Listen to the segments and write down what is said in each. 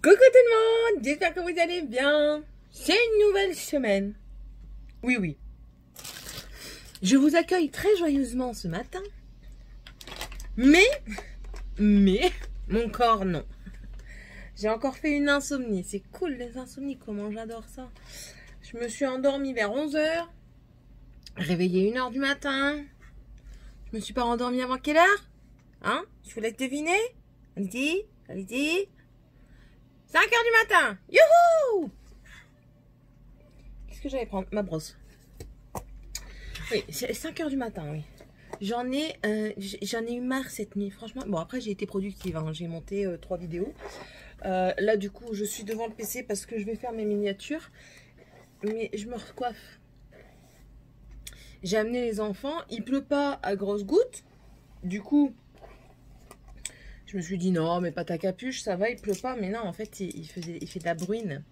Coucou tout le monde, j'espère que vous allez bien. C'est une nouvelle semaine. Oui, oui. Je vous accueille très joyeusement ce matin. Mais, mon corps non. J'ai encore fait une insomnie. C'est cool les insomnies, comment j'adore ça. Je me suis endormie vers 11 h. Réveillée 1 h du matin. Je me suis pas rendormie avant quelle heure? Hein? Je vous laisse deviner? Allez-y, allez-y. 5 h du matin. Youhou! Qu'est-ce que j'allais prendre? Ma brosse. Oui, c'est 5 h du matin, oui. J'en ai eu marre cette nuit, franchement. Bon, après, j'ai été productive, hein. J'ai monté 3 vidéos. Là, du coup, je suis devant le PC parce que je vais faire mes miniatures. Mais je me recoiffe. J'ai amené les enfants. Il pleut pas à grosses gouttes. Du coup, je me suis dit non, mais pas ta capuche, ça va, il pleut pas. Mais non, en fait, il fait de la bruine.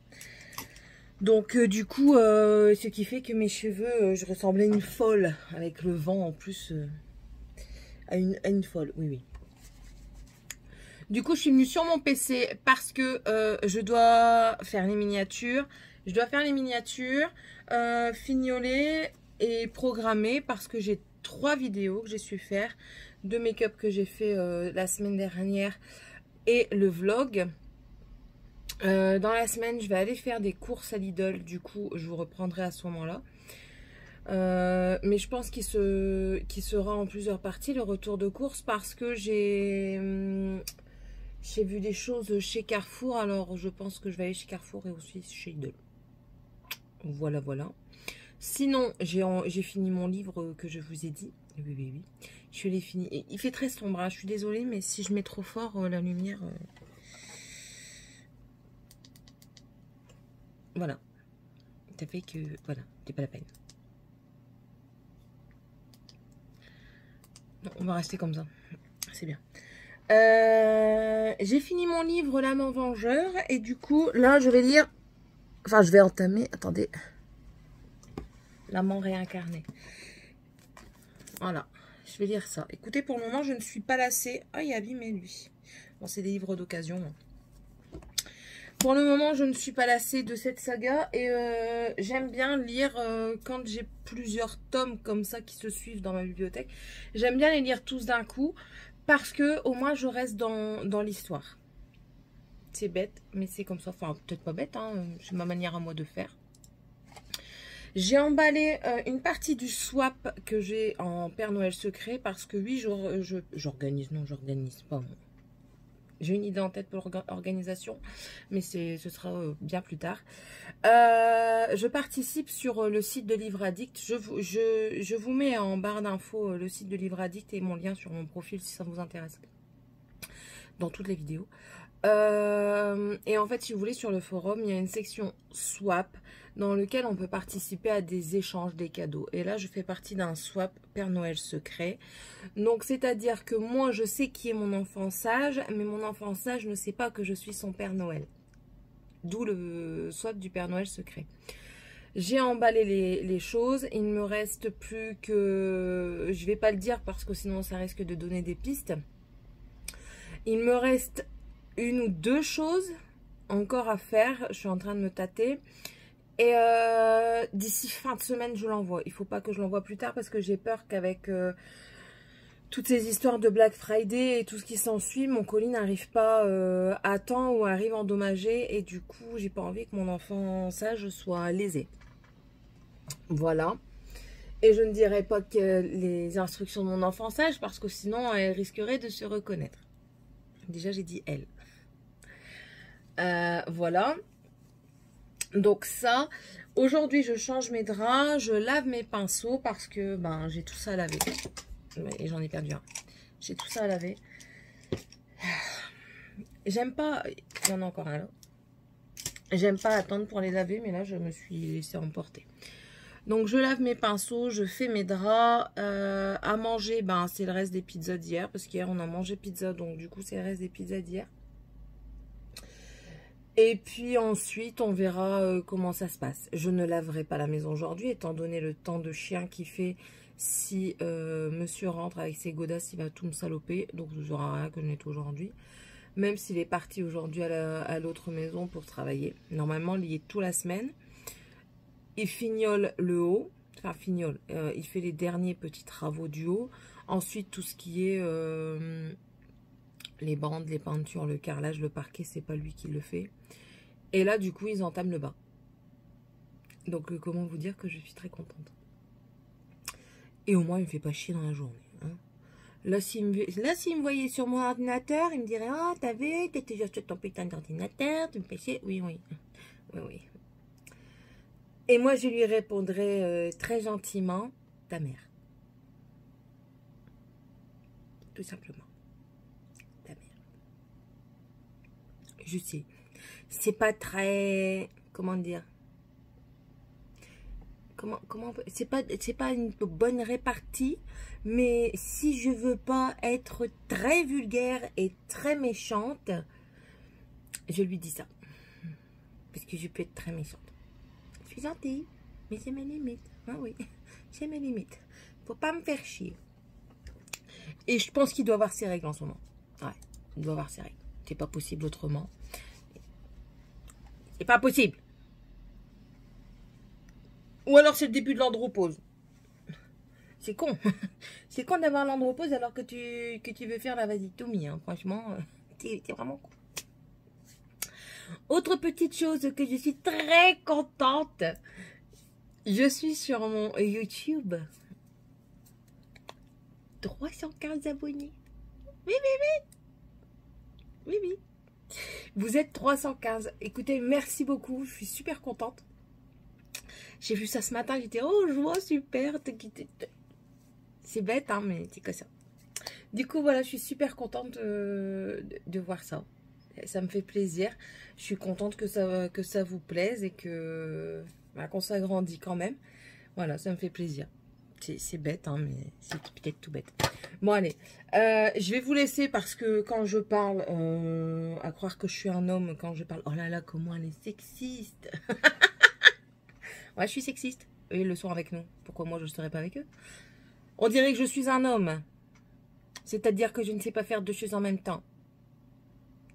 Donc, du coup, ce qui fait que mes cheveux, je ressemblais à une folle. Avec le vent en plus. À une folle, oui, oui. Du coup, je suis venue sur mon PC parce que je dois faire les miniatures. Je dois faire les miniatures, fignoler et programmer parce que j'ai 3 vidéos que j'ai su faire. 2 make-up que j'ai fait la semaine dernière et le vlog. Dans la semaine, je vais aller faire des courses à Lidl. Du coup, je vous reprendrai à ce moment-là. Mais je pense qu'il sera en plusieurs parties le retour de course parce que j'ai vu des choses chez Carrefour. Alors je pense que je vais aller chez Carrefour et aussi chez Lidl. Voilà, voilà. Sinon, j'ai fini mon livre que je vous ai dit. Oui, oui, oui. Je l'ai fini. Et il fait très sombre, hein. Je suis désolée, mais si je mets trop fort la lumière... Voilà. Ça fait que... Voilà, c'est pas la peine. Non, on va rester comme ça. C'est bien. J'ai fini mon livre L'Amant Vengeur. Et du coup, là, je vais lire... Enfin, je vais entamer... Attendez. L'amant réincarné. Voilà. Je vais lire ça. Écoutez, pour le moment, je ne suis pas lassée. Ah, il est abîmé, lui. Bon, c'est des livres d'occasion. Pour le moment, je ne suis pas lassée de cette saga. Et j'aime bien lire quand j'ai plusieurs tomes comme ça qui se suivent dans ma bibliothèque. J'aime bien les lire tous d'un coup. Parce que au moins, je reste dans l'histoire. C'est bête, mais c'est comme ça. Enfin, peut-être pas bête, hein. C'est ma manière à moi de faire. J'ai emballé une partie du swap que j'ai en Père Noël secret parce que oui, j'organise. Non, j'organise pas. J'ai une idée en tête pour l'organisation, mais ce sera bien plus tard. Je participe sur le site de Livre Addict. Je vous mets en barre d'infos le site de Livre Addict et mon lien sur mon profil si ça vous intéresse. Dans toutes les vidéos. Et en fait, si vous voulez, sur le forum, il y a une section swap dans lequel on peut participer à des échanges, des cadeaux. Et là, je fais partie d'un swap Père Noël secret. Donc, c'est-à-dire que moi, je sais qui est mon enfant sage, mais mon enfant sage ne sait pas que je suis son Père Noël. D'où le swap du Père Noël secret. J'ai emballé les choses. Il ne me reste plus que... Je vais pas le dire parce que sinon, ça risque de donner des pistes. Il me reste 1 ou 2 choses encore à faire. Je suis en train de me tâter. Et d'ici fin de semaine, je l'envoie. Il ne faut pas que je l'envoie plus tard parce que j'ai peur qu'avec toutes ces histoires de Black Friday et tout ce qui s'ensuit, mon colis n'arrive pas à temps ou arrive endommagé. Et du coup, j'ai pas envie que mon enfant sage soit lésé. Voilà. Et je ne dirais pas que les instructions de mon enfant sage parce que sinon, elle risquerait de se reconnaître. Déjà, j'ai dit elle. Voilà. Donc ça, aujourd'hui, je change mes draps, je lave mes pinceaux parce que ben j'ai tout ça à laver. Et j'en ai perdu un. J'ai tout ça à laver. J'aime pas... Il y en a encore un là. J'aime pas attendre pour les laver, mais là, je me suis laissée emporter. Donc, je lave mes pinceaux, je fais mes draps. À manger, ben c'est le reste des pizzas d'hier. Parce qu'hier, on a mangé pizza, donc du coup, c'est le reste des pizzas d'hier. Et puis ensuite, on verra comment ça se passe. Je ne laverai pas la maison aujourd'hui, étant donné le temps de chien qui fait. Si monsieur rentre avec ses godasses, il va tout me saloper. Donc, je n'aurai rien que je nettoie aujourd'hui. Même s'il est parti aujourd'hui à l'autre maison pour travailler. Normalement, il y est toute la semaine. Il fignole le haut. Enfin, fignole. Il fait les derniers petits travaux du haut. Ensuite, tout ce qui est les bandes, les peintures, le carrelage, le parquet, c'est pas lui qui le fait. Et là, du coup, ils entament le bas. Donc, comment vous dire que je suis très contente. Et au moins, il me fait pas chier dans la journée. Hein. Là, s'il me voyait sur mon ordinateur, il me dirait « Ah, t'as vu, t'es toujours sur ton putain d'ordinateur, tu me fais chier. » Oui, oui. Oui, oui. Et moi, je lui répondrais très gentiment « Ta mère. » Tout simplement. Ta mère. Je sais. C'est pas très... Comment dire? Comment c'est pas une bonne répartie, mais si je veux pas être très vulgaire et très méchante, je lui dis ça. Parce que je peux être très méchante. Je suis gentille, mais j'ai mes limites. Ah oui, j'ai mes limites. Faut pas me faire chier. Et je pense qu'il doit avoir ses règles en ce moment. Ouais, il doit avoir ses règles. C'est pas possible autrement. C'est pas possible. Ou alors c'est le début de l'andropause. C'est con. C'est con d'avoir l'andropause alors que tu veux faire la vasectomie. Hein. Franchement, t'es vraiment con. Autre petite chose que je suis très contente. Je suis sur mon YouTube. 315 abonnés. Oui, oui, oui. Oui, oui. Vous êtes 315. Écoutez, merci beaucoup. Je suis super contente. J'ai vu ça ce matin. J'étais, oh, je vois, super. C'est bête, hein, mais c'est que ça. Du coup, voilà, je suis super contente de voir ça. Ça me fait plaisir. Je suis contente que ça vous plaise et que qu'on s'agrandit quand même. Voilà, ça me fait plaisir. C'est bête, hein, mais c'est peut-être tout bête. Bon, allez. Je vais vous laisser parce que quand je parle, à croire que je suis un homme quand je parle. Oh là là, comment elle est sexiste. Ouais, je suis sexiste. Eux, ils le sont avec nous. Pourquoi moi, je ne serais pas avec eux? On dirait que je suis un homme. C'est-à-dire que je ne sais pas faire deux choses en même temps.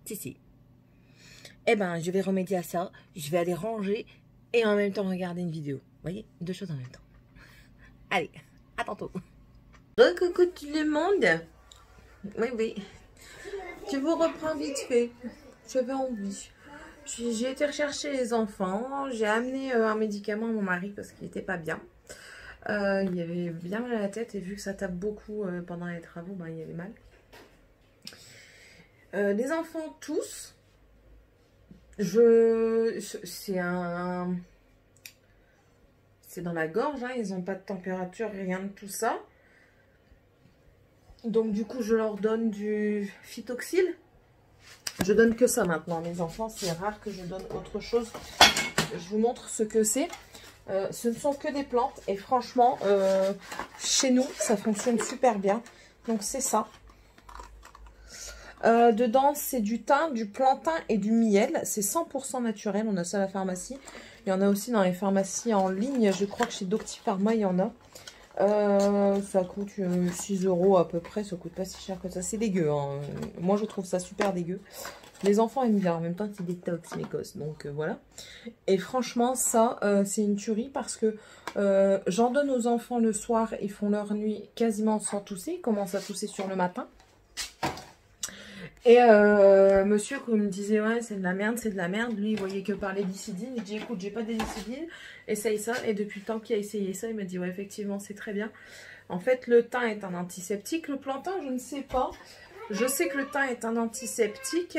Si, si. Eh ben, je vais remédier à ça. Je vais aller ranger et en même temps regarder une vidéo. Vous voyez? Deux choses en même temps. Allez, à tantôt. Coucou tout le monde. Oui, oui. Je vous reprends vite fait. J'avais envie. J'ai été rechercher les enfants. J'ai amené un médicament à mon mari parce qu'il n'était pas bien. Il avait bien mal à la tête et vu que ça tape beaucoup pendant les travaux, ben, il avait mal. Les enfants tous, c'est dans la gorge, hein, ils n'ont pas de température, rien de tout ça. Donc du coup, je leur donne du phytoxyl. Je donne que ça maintenant, les enfants, c'est rare que je donne autre chose. Je vous montre ce que c'est. Ce ne sont que des plantes et franchement, chez nous, ça fonctionne super bien. Donc c'est ça. Dedans, c'est du thym, du plantain et du miel. C'est 100% naturel, on a ça à la pharmacie. Il y en a aussi dans les pharmacies en ligne. Je crois que chez Doctipharma, il y en a. Ça coûte 6 € à peu près. Ça coûte pas si cher que ça. C'est dégueu. Hein. Moi, je trouve ça super dégueu. Les enfants aiment bien. En même temps, c'est détox, mes gosses. Donc, voilà. Et franchement, ça, c'est une tuerie parce que j'en donne aux enfants le soir. Ils font leur nuit quasiment sans tousser. Ils commencent à tousser sur le matin. Et monsieur qui me disait ouais c'est de la merde, lui il voyait que parler d'Icidine, il dit écoute j'ai pas d'Icidine, essaye ça, et depuis le temps qu'il a essayé ça il m'a dit ouais effectivement c'est très bien. En fait le thym est un antiseptique, le plantain je ne sais pas, je sais que le thym est un antiseptique,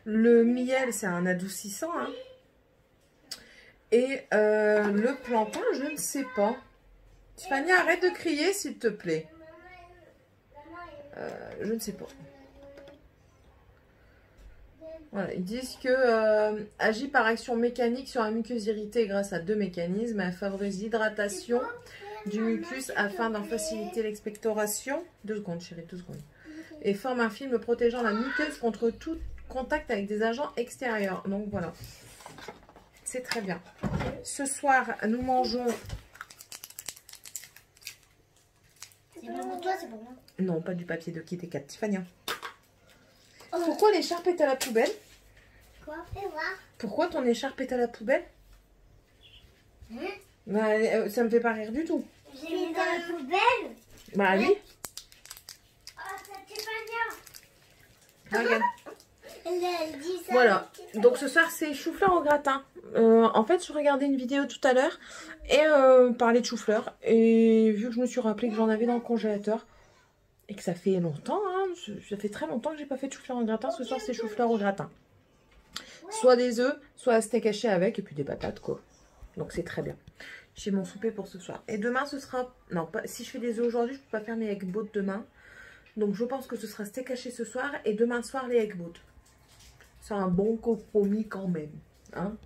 le miel c'est un adoucissant hein. Et le plantain je ne sais pas. Tiffany arrête de crier s'il te plaît. Je ne sais pas. Voilà, ils disent que agit par action mécanique sur la muqueuse irritée grâce à deux mécanismes. Elle favorise l'hydratation du mucus afin d'en faciliter l'expectoration. 2 secondes chérie, 2 secondes. Et forme un film protégeant la muqueuse contre tout contact avec des agents extérieurs. Donc voilà, c'est très bien. Ce soir, nous mangeons... C'est pour toi, c'est pour moi. Non, pas du papier de Kit Kat, Tiffany. Pourquoi l'écharpe est à la poubelle? Quoi? Fais voir. Pourquoi ton écharpe est à la poubelle? Bah, ça me fait pas rire du tout. J'ai mis dans la poubelle. Bah oui. Oh, ça c'est pas bien. Regarde. Elle dit ça. Voilà. Donc ce soir c'est chou-fleur au gratin. En fait je regardais une vidéo tout à l'heure et parlait de chou-fleur. Et vu que je me suis rappelé que j'en avais dans le congélateur et que ça fait longtemps, hein, ça fait très longtemps que j'ai pas fait de chou-fleur au gratin. Ce soir c'est chou-fleur au gratin. Soit des œufs, soit un steak haché avec et puis des patates quoi. Donc c'est très bien. J'ai mon souper pour ce soir. Et demain ce sera... Non, pas... si je fais des œufs aujourd'hui, je peux pas faire mes egg boats demain. Donc je pense que ce sera steak haché ce soir et demain soir les egg boats. C'est un bon compromis quand même. Hein,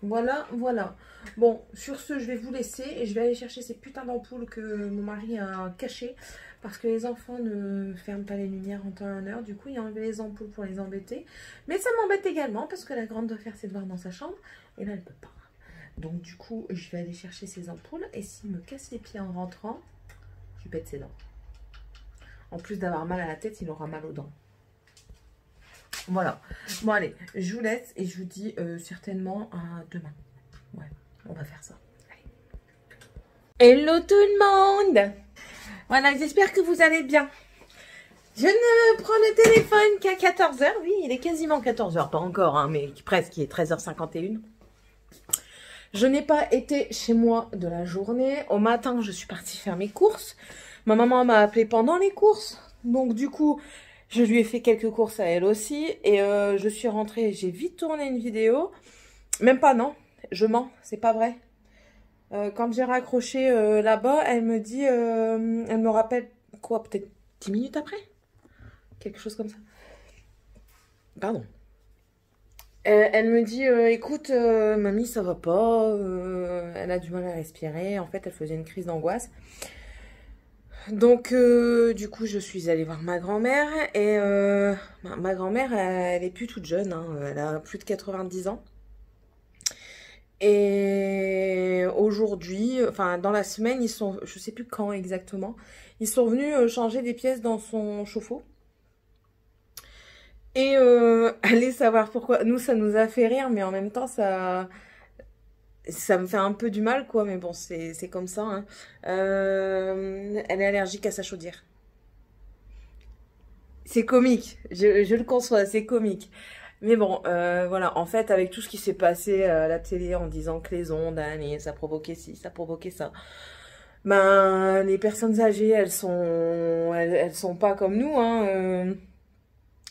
voilà, voilà. Bon, sur ce, je vais vous laisser et je vais aller chercher ces putains d'ampoules que mon mari a cachées. Parce que les enfants ne ferment pas les lumières en temps et en heure. Du coup, il a enlevé les ampoules pour les embêter. Mais ça m'embête également parce que la grande doit faire ses devoirs dans sa chambre. Et là, elle ne peut pas. Donc du coup, je vais aller chercher ces ampoules. Et s'il me casse les pieds en rentrant, je lui pète ses dents. En plus d'avoir mal à la tête, il aura mal aux dents. Voilà. Bon allez, je vous laisse et je vous dis certainement à demain. Ouais, on va faire ça. Allez. Hello tout le monde. Voilà, j'espère que vous allez bien. Je ne prends le téléphone qu'à 14 h. Oui, il est quasiment 14 h. Pas encore, hein, mais presque, il est 13h51. Je n'ai pas été chez moi de la journée. Au matin, je suis partie faire mes courses. Ma maman m'a appelé pendant les courses. Donc du coup... je lui ai fait quelques courses à elle aussi. Et je suis rentrée, j'ai vite tourné une vidéo. Même pas, non. Je mens, c'est pas vrai. Quand j'ai raccroché là-bas, elle me dit... elle me rappelle, quoi, peut-être 10 minutes après? Quelque chose comme ça. Pardon. Elle me dit, écoute, mamie, ça va pas. Elle a du mal à respirer. En fait, elle faisait une crise d'angoisse. Donc, du coup, je suis allée voir ma grand-mère et ma grand-mère, elle est plus toute jeune, hein, elle a plus de 90 ans. Et aujourd'hui, enfin, dans la semaine, ils sont, je sais plus quand exactement, ils sont venus changer des pièces dans son chauffe-eau. Et allez savoir pourquoi. Nous, ça nous a fait rire, mais en même temps, ça me fait un peu du mal, quoi, mais bon, c'est comme ça. Hein. Elle est allergique à sa chaudière. C'est comique, je le conçois, c'est comique. Mais bon, voilà, en fait, avec tout ce qui s'est passé à la télé en disant que les ondes, ça provoquait ci, ça provoquait ça. Ben, les personnes âgées, elles sont pas comme nous, hein.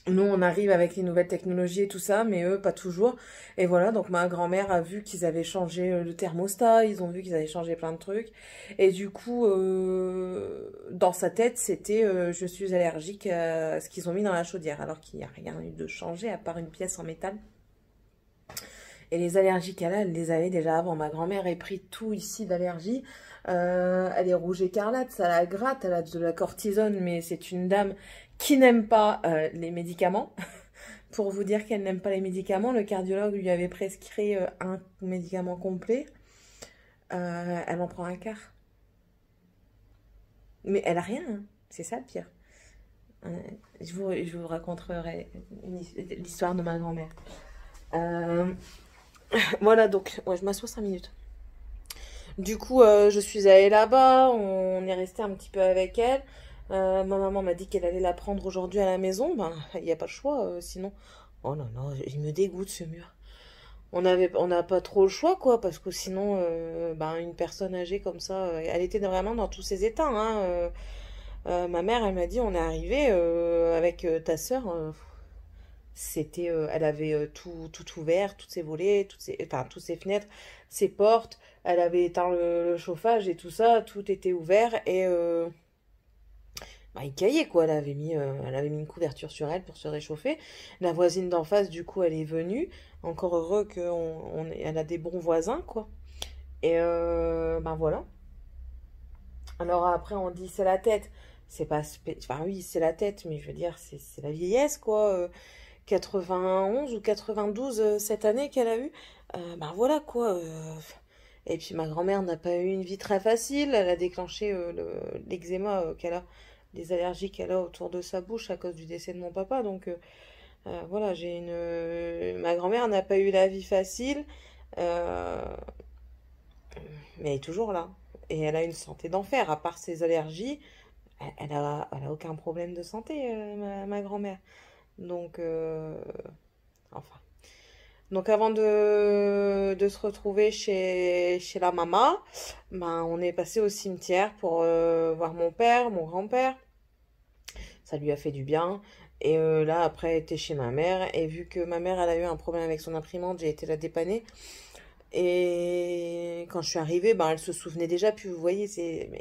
Nous, on arrive avec les nouvelles technologies et tout ça, mais eux, pas toujours. Et voilà, donc ma grand-mère a vu qu'ils avaient changé le thermostat, ils ont vu qu'ils avaient changé plein de trucs. Et du coup, dans sa tête, c'était je suis allergique à ce qu'ils ont mis dans la chaudière, alors qu'il n'y a rien eu de changé à part une pièce en métal. Et les allergies qu'elle a, elle les avait déjà avant. Ma grand-mère a pris tout ici d'allergie. Elle est rouge écarlate, ça la gratte, elle a de la cortisone, mais c'est une dame qui n'aime pas les médicaments. Pour vous dire qu'elle n'aime pas les médicaments, le cardiologue lui avait prescrit un médicament complet. Elle en prend un quart. Mais elle a rien, hein. C'est ça le pire. Je vous raconterai l'histoire de ma grand-mère. Voilà, donc, ouais, je m'assois 5 minutes. Du coup, je suis allée là-bas, on est resté un petit peu avec elle. Ma maman m'a dit qu'elle allait la prendre aujourd'hui à la maison. Ben, il n'y a pas le choix, sinon... Oh non, non, il me dégoûte ce mur. On n'a pas trop le choix, quoi, parce que sinon, ben, une personne âgée comme ça, elle était vraiment dans tous ses états, hein. Ma mère, elle m'a dit, on est arrivé avec ta sœur... c'était, elle avait tout ouvert, toutes ses volets, toutes ses fenêtres, ses portes. Elle avait éteint le chauffage et tout ça, tout était ouvert et bah, il caillait quoi. Elle avait mis une couverture sur elle pour se réchauffer. La voisine d'en face, du coup, elle est venue. Encore heureux qu'elle a des bons voisins quoi. Et ben voilà. Alors après, on dit c'est la tête. C'est pas, enfin oui, c'est la tête, mais je veux dire, c'est la vieillesse quoi. 91 ou 92 cette année qu'elle a eu. Ben voilà quoi. Et puis ma grand-mère n'a pas eu une vie très facile. Elle a déclenché l'eczéma qu'elle a des allergies qu'elle a autour de sa bouche à cause du décès de mon papa. Donc voilà, ma grand-mère n'a pas eu la vie facile, euh, mais elle est toujours là. Et elle a une santé d'enfer, à part ses allergies. Elle a aucun problème de santé, ma grand-mère. Donc, enfin. Donc, avant de se retrouver chez la maman, ben, on est passé au cimetière pour voir mon père, mon grand-père. Ça lui a fait du bien. Et là, après, elle était chez ma mère. Et vu que ma mère, elle a eu un problème avec son imprimante, j'ai été la dépanner. Et quand je suis arrivée, ben, elle se souvenait déjà. Puis vous voyez,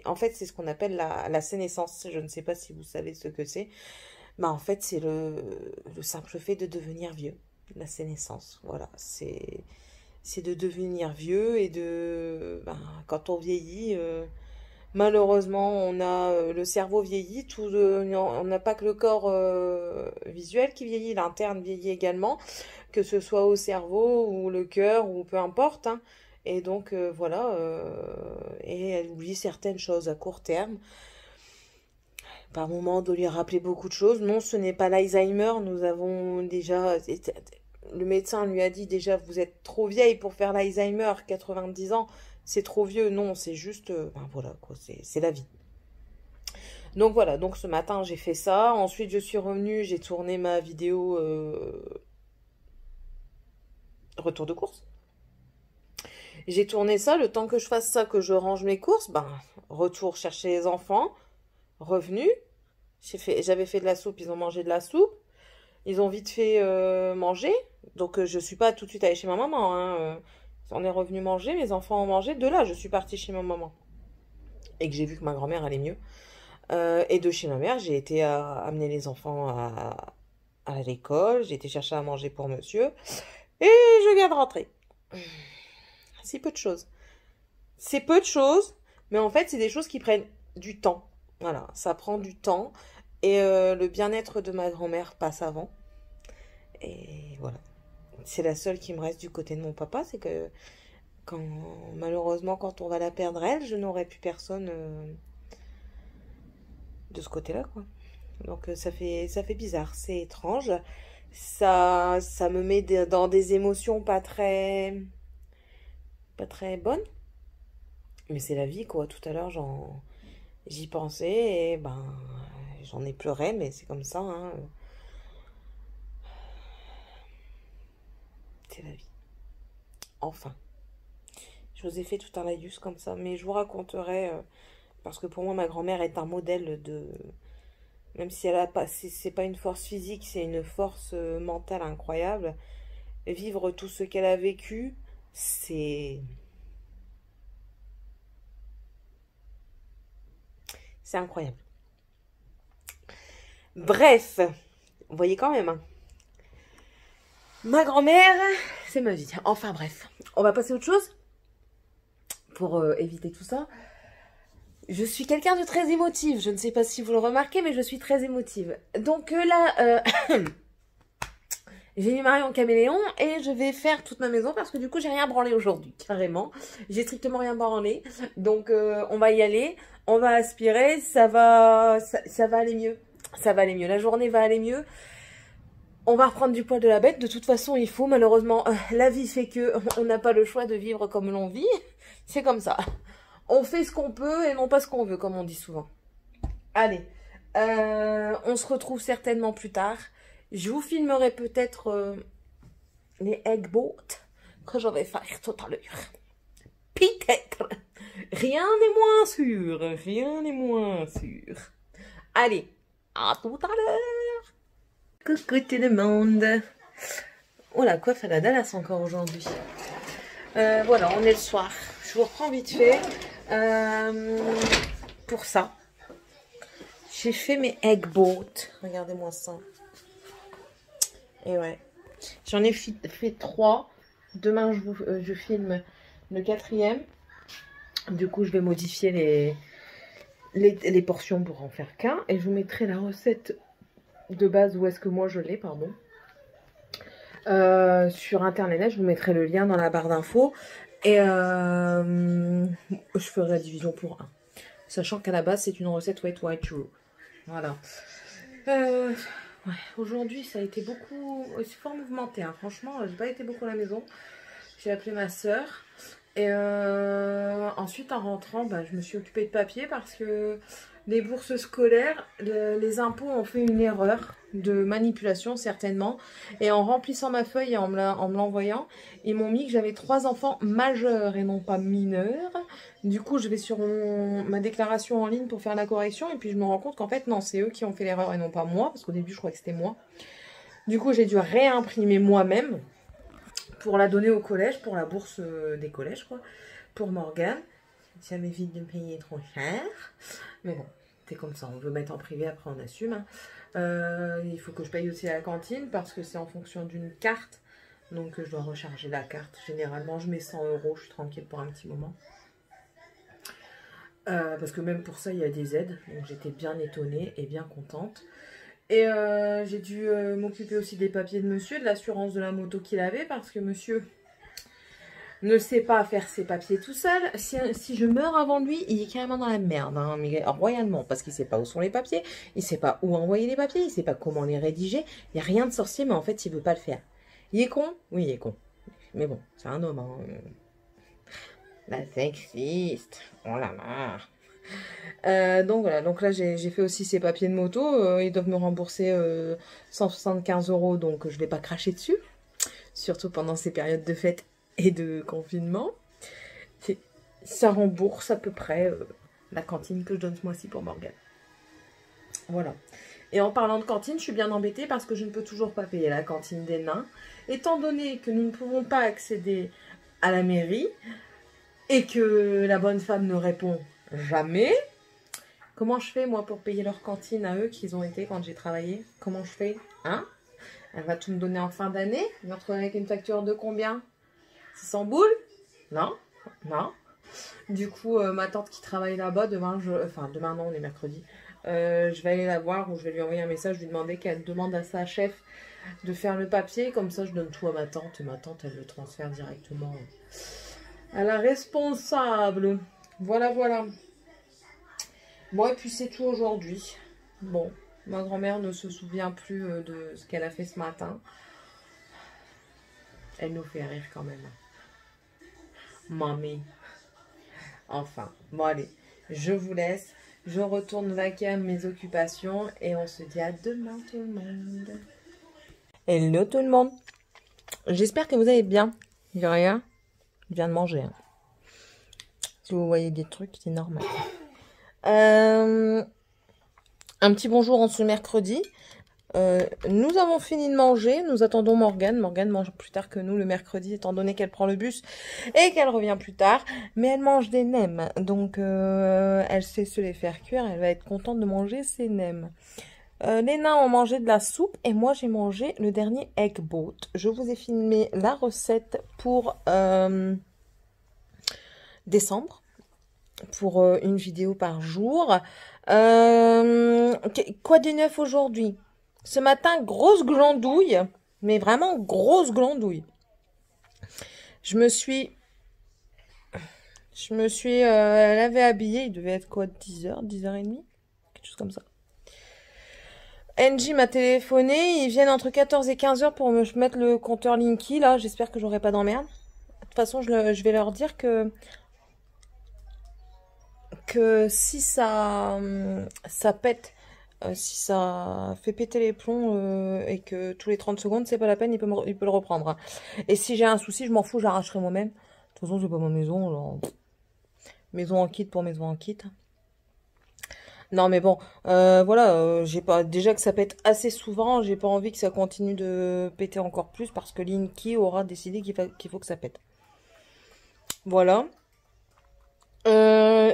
en fait, c'est ce qu'on appelle la sénescence. Je ne sais pas si vous savez ce que c'est. Ben, en fait, c'est le simple fait de devenir vieux. La sénescence, voilà. C'est de devenir vieux et ben, quand on vieillit, malheureusement, on a le cerveau vieillit. On n'a pas que le corps visuel qui vieillit, l'interne vieillit également, que ce soit au cerveau ou le cœur ou peu importe. Hein. Et donc voilà, et elle oublie certaines choses à court terme. Par moment, on doit lui rappeler beaucoup de choses. Non, ce n'est pas l'Alzheimer. Nous avons déjà... Le médecin lui a dit déjà, vous êtes trop vieille pour faire l'Alzheimer, 90 ans, c'est trop vieux. Non, c'est juste... ben voilà, quoi, c'est la vie. Donc voilà, donc ce matin, j'ai fait ça. Ensuite, je suis revenue, j'ai tourné ma vidéo retour de course. J'ai tourné ça, le temps que je fasse ça, que je range mes courses, ben, retour chercher les enfants, revenu. J'avais fait de la soupe, ils ont mangé de la soupe. Ils ont vite fait manger. Donc, je suis pas tout de suite allée chez ma maman. Hein. On est revenu manger, mes enfants ont mangé. De là, je suis partie chez ma maman. Et que j'ai vu que ma grand-mère allait mieux. Et de chez ma mère, j'ai été amener les enfants à l'école. J'ai été chercher à manger pour monsieur. Et je viens de rentrer. C'est peu de choses. C'est peu de choses. Mais en fait, c'est des choses qui prennent du temps. Voilà, ça prend du temps. Et le bien-être de ma grand-mère passe avant. Et voilà. C'est la seule qui me reste du côté de mon papa. C'est que malheureusement, quand on va la perdre, elle, je n'aurai plus personne de ce côté-là, quoi. Donc ça fait bizarre. C'est étrange. Ça me met dans des émotions pas très bonnes. Mais c'est la vie, quoi. Tout à l'heure, j'y pensais et ben... J'en ai pleuré, mais c'est comme ça. Hein. C'est la vie. Enfin. Je vous ai fait tout un laïus comme ça, mais je vous raconterai, parce que pour moi, ma grand-mère est un modèle de... Même si elle a pas, c'est pas une force physique, c'est une force mentale incroyable. Vivre tout ce qu'elle a vécu, c'est incroyable. Bref, vous voyez quand même. Hein. Ma grand-mère, c'est ma vie. Enfin bref, on va passer à autre chose pour éviter tout ça. Je suis quelqu'un de très émotive. Je ne sais pas si vous le remarquez, mais je suis très émotive. Donc là, j'ai mis Marion en caméléon et je vais faire toute ma maison parce que du coup, j'ai rien branlé aujourd'hui, carrément. J'ai strictement rien branlé. Donc, on va y aller. On va aspirer. Ça va aller mieux. Ça va aller mieux. La journée va aller mieux. On va reprendre du poil de la bête. De toute façon, il faut. Malheureusement, la vie fait que on n'a pas le choix de vivre comme l'on vit. C'est comme ça. On fait ce qu'on peut et non pas ce qu'on veut, comme on dit souvent. Allez. On se retrouve certainement plus tard. Je vous filmerai peut-être les egg boats que je vais faire tout à l'heure. Peut-être. Rien n'est moins sûr. Rien n'est moins sûr. Allez. À tout à l'heure. Coucou tout le monde. Oh la coiffe à la Dallas encore aujourd'hui. Voilà, on est le soir. Je vous reprends vite fait. Pour ça, j'ai fait mes egg boats. Regardez-moi ça. Et ouais. J'en ai fait 3. Demain, je filme le 4e. Du coup, je vais modifier les portions pour en faire qu'un. Et je vous mettrai la recette de base, où est-ce que moi je l'ai, pardon. Sur internet, je vous mettrai le lien dans la barre d'infos. Et je ferai la division pour 1. Sachant qu'à la base, c'est une recette Wet White Roux. Voilà. Ouais, aujourd'hui, ça a été beaucoup... C'est fort mouvementé, hein. Franchement, j'ai pas été beaucoup à la maison. J'ai appelé ma soeur. Et ensuite, en rentrant, bah, je me suis occupée de papier parce que les bourses scolaires, les impôts ont fait une erreur de manipulation, certainement. Et en remplissant ma feuille et en me l'envoyant, ils m'ont mis que j'avais 3 enfants majeurs et non pas mineurs. Du coup, je vais sur ma déclaration en ligne pour faire la correction. Et puis, je me rends compte qu'en fait, non, c'est eux qui ont fait l'erreur et non pas moi. Parce qu'au début, je crois que c'était moi. Du coup, j'ai dû réimprimer moi-même pour la donner au collège, pour la bourse des collèges, quoi. Pour Morgane. Ça m'évite de me payer trop cher. Mais bon, c'est comme ça. On veut mettre en privé, après on assume. Hein. Il faut que je paye aussi à la cantine parce que c'est en fonction d'une carte. Donc, je dois recharger la carte. Généralement, je mets 100 €. Je suis tranquille pour un petit moment. Parce que même pour ça, il y a des aides. Donc, j'étais bien étonnée et bien contente. Et j'ai dû m'occuper aussi des papiers de monsieur, de l'assurance de la moto qu'il avait. Parce que monsieur ne sait pas faire ses papiers tout seul. Si je meurs avant lui, il est carrément dans la merde. Hein, mais royalement. Parce qu'il ne sait pas où sont les papiers. Il ne sait pas où envoyer les papiers. Il ne sait pas comment les rédiger. Il n'y a rien de sorcier, mais en fait, il ne veut pas le faire. Il est con? Oui, il est con. Mais bon, c'est un homme. Hein. La sexiste. Oh là là. Donc voilà, donc là j'ai fait aussi ces papiers de moto. Ils doivent me rembourser 175 €, donc je ne vais pas cracher dessus. Surtout pendant ces périodes de fête et de confinement. Ça rembourse à peu près la cantine que je donne ce mois-ci pour Morgane. Voilà. Et en parlant de cantine, je suis bien embêtée parce que je ne peux toujours pas payer la cantine des nains. Étant donné que nous ne pouvons pas accéder à la mairie et que la bonne femme ne répond jamais, comment je fais moi pour payer leur cantine à eux qu'ils ont été quand j'ai travaillé? Comment je fais? Hein? Elle va tout me donner en fin d'année? Je me retrouve avec une facture de combien? 600 boules? Non? Non? Du coup, ma tante qui travaille là-bas, demain, demain non, on est mercredi. Je vais aller la voir ou je vais lui envoyer un message, lui demander qu'elle demande à sa chef de faire le papier. Comme ça, je donne tout à ma tante et ma tante, elle le transfère directement à la responsable. Voilà, voilà. Bon, et puis c'est tout aujourd'hui. Bon, ma grand-mère ne se souvient plus de ce qu'elle a fait ce matin. Elle nous fait rire quand même. Mamie. Enfin, bon allez, je vous laisse. Je retourne vaquer à mes occupations et on se dit à demain tout le monde. Hello tout le monde. J'espère que vous allez bien. Rien, je viens de manger. Hein. Si vous voyez des trucs, c'est normal. Un petit bonjour en ce mercredi. Nous avons fini de manger. Nous attendons Morgane. Morgane mange plus tard que nous le mercredi, étant donné qu'elle prend le bus et qu'elle revient plus tard. Mais elle mange des nems. Donc, elle sait se les faire cuire. Elle va être contente de manger ses nems. Les nains ont mangé de la soupe et moi, j'ai mangé le dernier egg boat. Je vous ai filmé la recette pour décembre. Pour une vidéo par jour. Quoi de neuf aujourd'hui? Ce matin, grosse glandouille. Mais vraiment grosse glandouille. Je me suis lavé, habillée. Il devait être quoi, 10h, 10h30? Quelque chose comme ça. Angie m'a téléphoné. Ils viennent entre 14 et 15h pour me mettre le compteur Linky. Là, j'espère que j'aurai pas d'emmerde. De toute façon, je vais leur dire que si ça pète, si ça fait péter les plombs et que tous les 30 secondes, c'est pas la peine, il peut le reprendre. Hein. Et si j'ai un souci, je m'en fous, j'arracherai moi-même. De toute façon, c'est pas ma maison. Genre... Maison en kit pour maison en kit. Non, mais bon, voilà, j'ai pas déjà que ça pète assez souvent, j'ai pas envie que ça continue de péter encore plus parce que Linky aura décidé qu'il faut que ça pète. Voilà.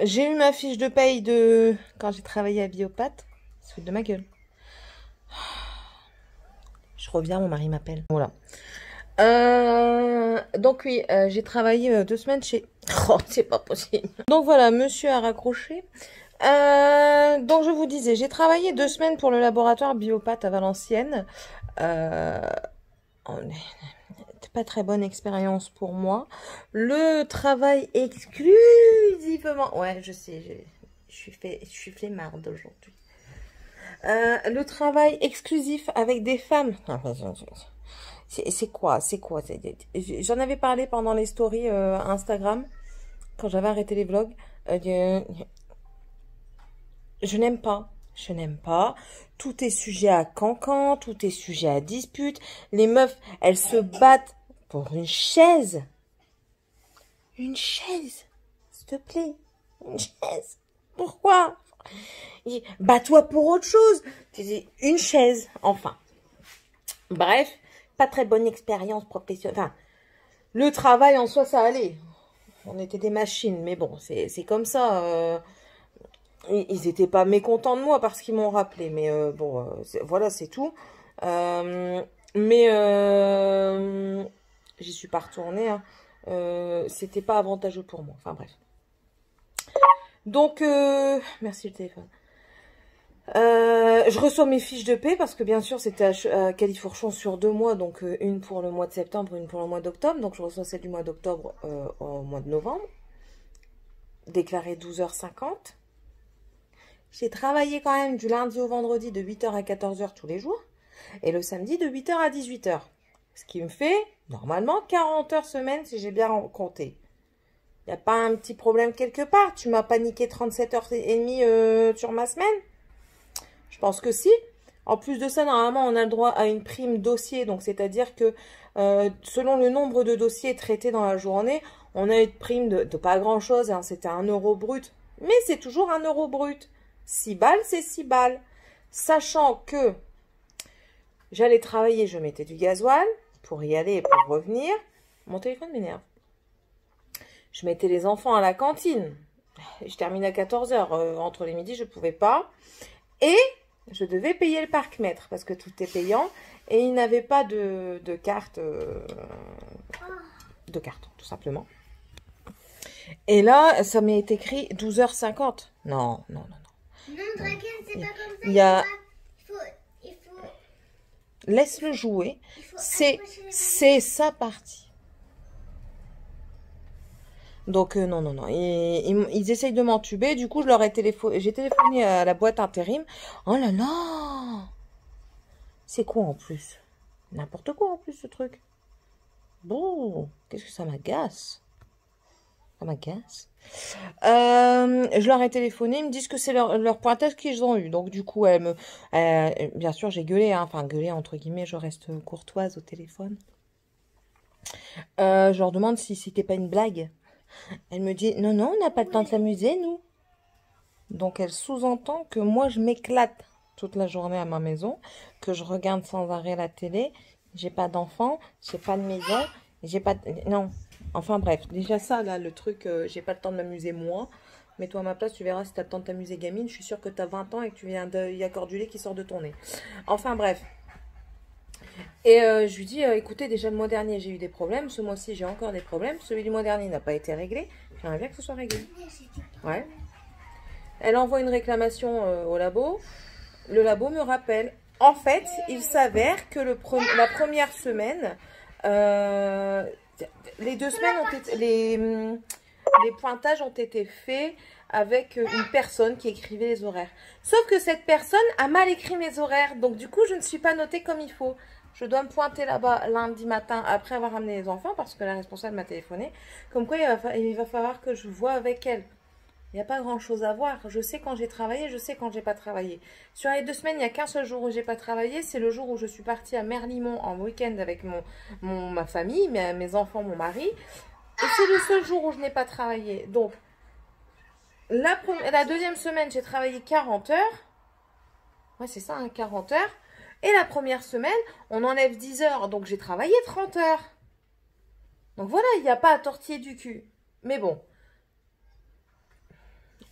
J'ai eu ma fiche de paye de quand j'ai travaillé à Biopat. Se fout de ma gueule. Je reviens, mon mari m'appelle. Voilà. Donc oui, j'ai travaillé 2 semaines chez... Oh, c'est pas possible. Donc voilà, monsieur a raccroché. Donc je vous disais, j'ai travaillé 2 semaines pour le laboratoire Biopat à Valenciennes. Pas très bonne expérience pour moi. Le travail exclusivement... Ouais, je sais, je suis flemmarde aujourd'hui. Le travail exclusif avec des femmes. C'est quoi? J'en avais parlé pendant les stories Instagram, quand j'avais arrêté les vlogs. Je n'aime pas. Je n'aime pas. Tout est sujet à cancan, tout est sujet à dispute. Les meufs, elles se battent pour une chaise. Une chaise. S'il te plaît. Une chaise. Pourquoi? Bats-toi pour autre chose. Une chaise. Enfin. Bref, pas très bonne expérience professionnelle. Enfin, le travail en soi, ça allait. On était des machines. Mais bon, c'est comme ça. Ils n'étaient pas mécontents de moi parce qu'ils m'ont rappelé. Mais bon, voilà, c'est tout. J'y suis pas retournée. Hein. C'était pas avantageux pour moi. Enfin, bref. Donc, merci le téléphone. Je reçois mes fiches de paie parce que bien sûr c'était à Califourchon sur 2 mois, donc une pour le mois de septembre, une pour le mois d'octobre. Donc je reçois celle du mois d'octobre au mois de novembre. Déclaré 12h50. J'ai travaillé quand même du lundi au vendredi de 8h à 14h tous les jours. Et le samedi de 8h à 18h. Ce qui me fait normalement 40 heures semaine si j'ai bien compté. Il n'y a pas un petit problème quelque part? Tu m'as paniqué 37 heures et demie sur ma semaine? Je pense que si. En plus de ça, normalement, on a le droit à une prime dossier. Donc, c'est-à-dire que selon le nombre de dossiers traités dans la journée, on a une prime de pas grand-chose. Hein, c'était 1 euro brut. Mais c'est toujours 1 euro brut. 6 balles, c'est 6 balles. Sachant que j'allais travailler, je mettais du gasoil pour y aller et pour revenir. Mon téléphone m'énerve. Je mettais les enfants à la cantine. Je terminais à 14h. Entre les midis, je ne pouvais pas. Et je devais payer le parc-mètre parce que tout est payant. Et il n'avait pas de carte. De carte, tout simplement. Et là, ça m'est écrit 12h50. Non, non, non, non. Non, Draken, c'est pas comme ça. Il y a... Il faut... Laisse-le jouer. C'est sa partie. Donc, non, non, non. Ils essayent de m'entuber. Du coup, j'ai téléphoné à la boîte intérim. Oh là là! C'est quoi en plus? N'importe quoi en plus, ce truc. Bon, qu'est-ce que ça m'agace? Ça m'agace. Je leur ai téléphoné. Ils me disent que c'est leur pointage qu'ils ont eu. Donc, du coup, bien sûr, j'ai gueulé. Hein, enfin, gueulé, entre guillemets. Je reste courtoise au téléphone. Je leur demande si c'était pas une blague. Elle me dit, non, non, on n'a pas le temps de s'amuser, nous. Donc, elle sous-entend que moi, je m'éclate toute la journée à ma maison, que je regarde sans arrêt la télé, j'ai pas d'enfant, j'ai pas de maison, j'ai pas de... Non, enfin bref, déjà ça, là, le truc, j'ai pas le temps de m'amuser, moi. Mets-toi à ma place, tu verras si t'as le temps de t'amuser, gamine. Je suis sûre que t'as 20 ans et que tu viens de... Il y a encore du lait qui sort de ton nez. Enfin, bref. Et je lui dis, écoutez, déjà le mois dernier, j'ai eu des problèmes. Ce mois-ci, j'ai encore des problèmes. Celui du mois dernier n'a pas été réglé. J'aimerais bien que ce soit réglé. Ouais. Elle envoie une réclamation au labo. Le labo me rappelle. En fait, il s'avère que la première semaine, les 2 semaines ont été... Les pointages ont été faits avec une personne qui écrivait les horaires. Sauf que cette personne a mal écrit mes horaires. Donc, du coup, je ne suis pas notée comme il faut. Je dois me pointer là-bas lundi matin après avoir ramené les enfants parce que la responsable m'a téléphoné. Comme quoi, il va falloir que je voie avec elle. Il n'y a pas grand-chose à voir. Je sais quand j'ai travaillé, je sais quand j'ai pas travaillé. Sur les 2 semaines, il n'y a qu'un seul jour où j'ai pas travaillé. C'est le jour où je suis partie à Merlimont en week-end avec ma famille, mes enfants, mon mari. Et c'est le seul jour où je n'ai pas travaillé. Donc, la deuxième semaine, j'ai travaillé 40 heures. Ouais, c'est ça, hein, 40 heures. Et la première semaine, on enlève 10 heures. Donc, j'ai travaillé 30 heures. Donc, voilà, il n'y a pas à tortiller du cul. Mais bon,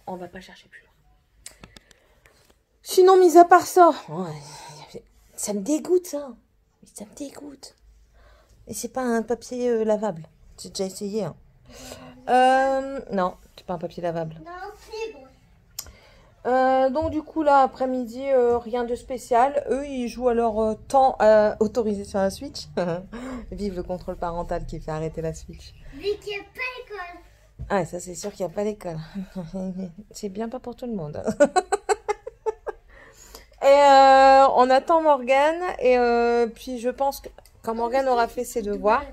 on va pas chercher plus loin. Sinon, mis à part ça, ça me dégoûte, ça. Ça me dégoûte. Et c'est pas un papier lavable. J'ai déjà essayé. Hein. Non, c'est pas un papier lavable. Non, fibre. Donc du coup là après-midi rien de spécial. Eux ils jouent à leur temps autorisé sur la Switch. Vive le contrôle parental qui fait arrêter la Switch. Vu qu'il n'y a pas l'école. Ah ça c'est sûr qu'il n'y a pas l'école. C'est bien pas pour tout le monde. on attend Morgane. Et puis je pense que quand Morgane aura fait ses devoirs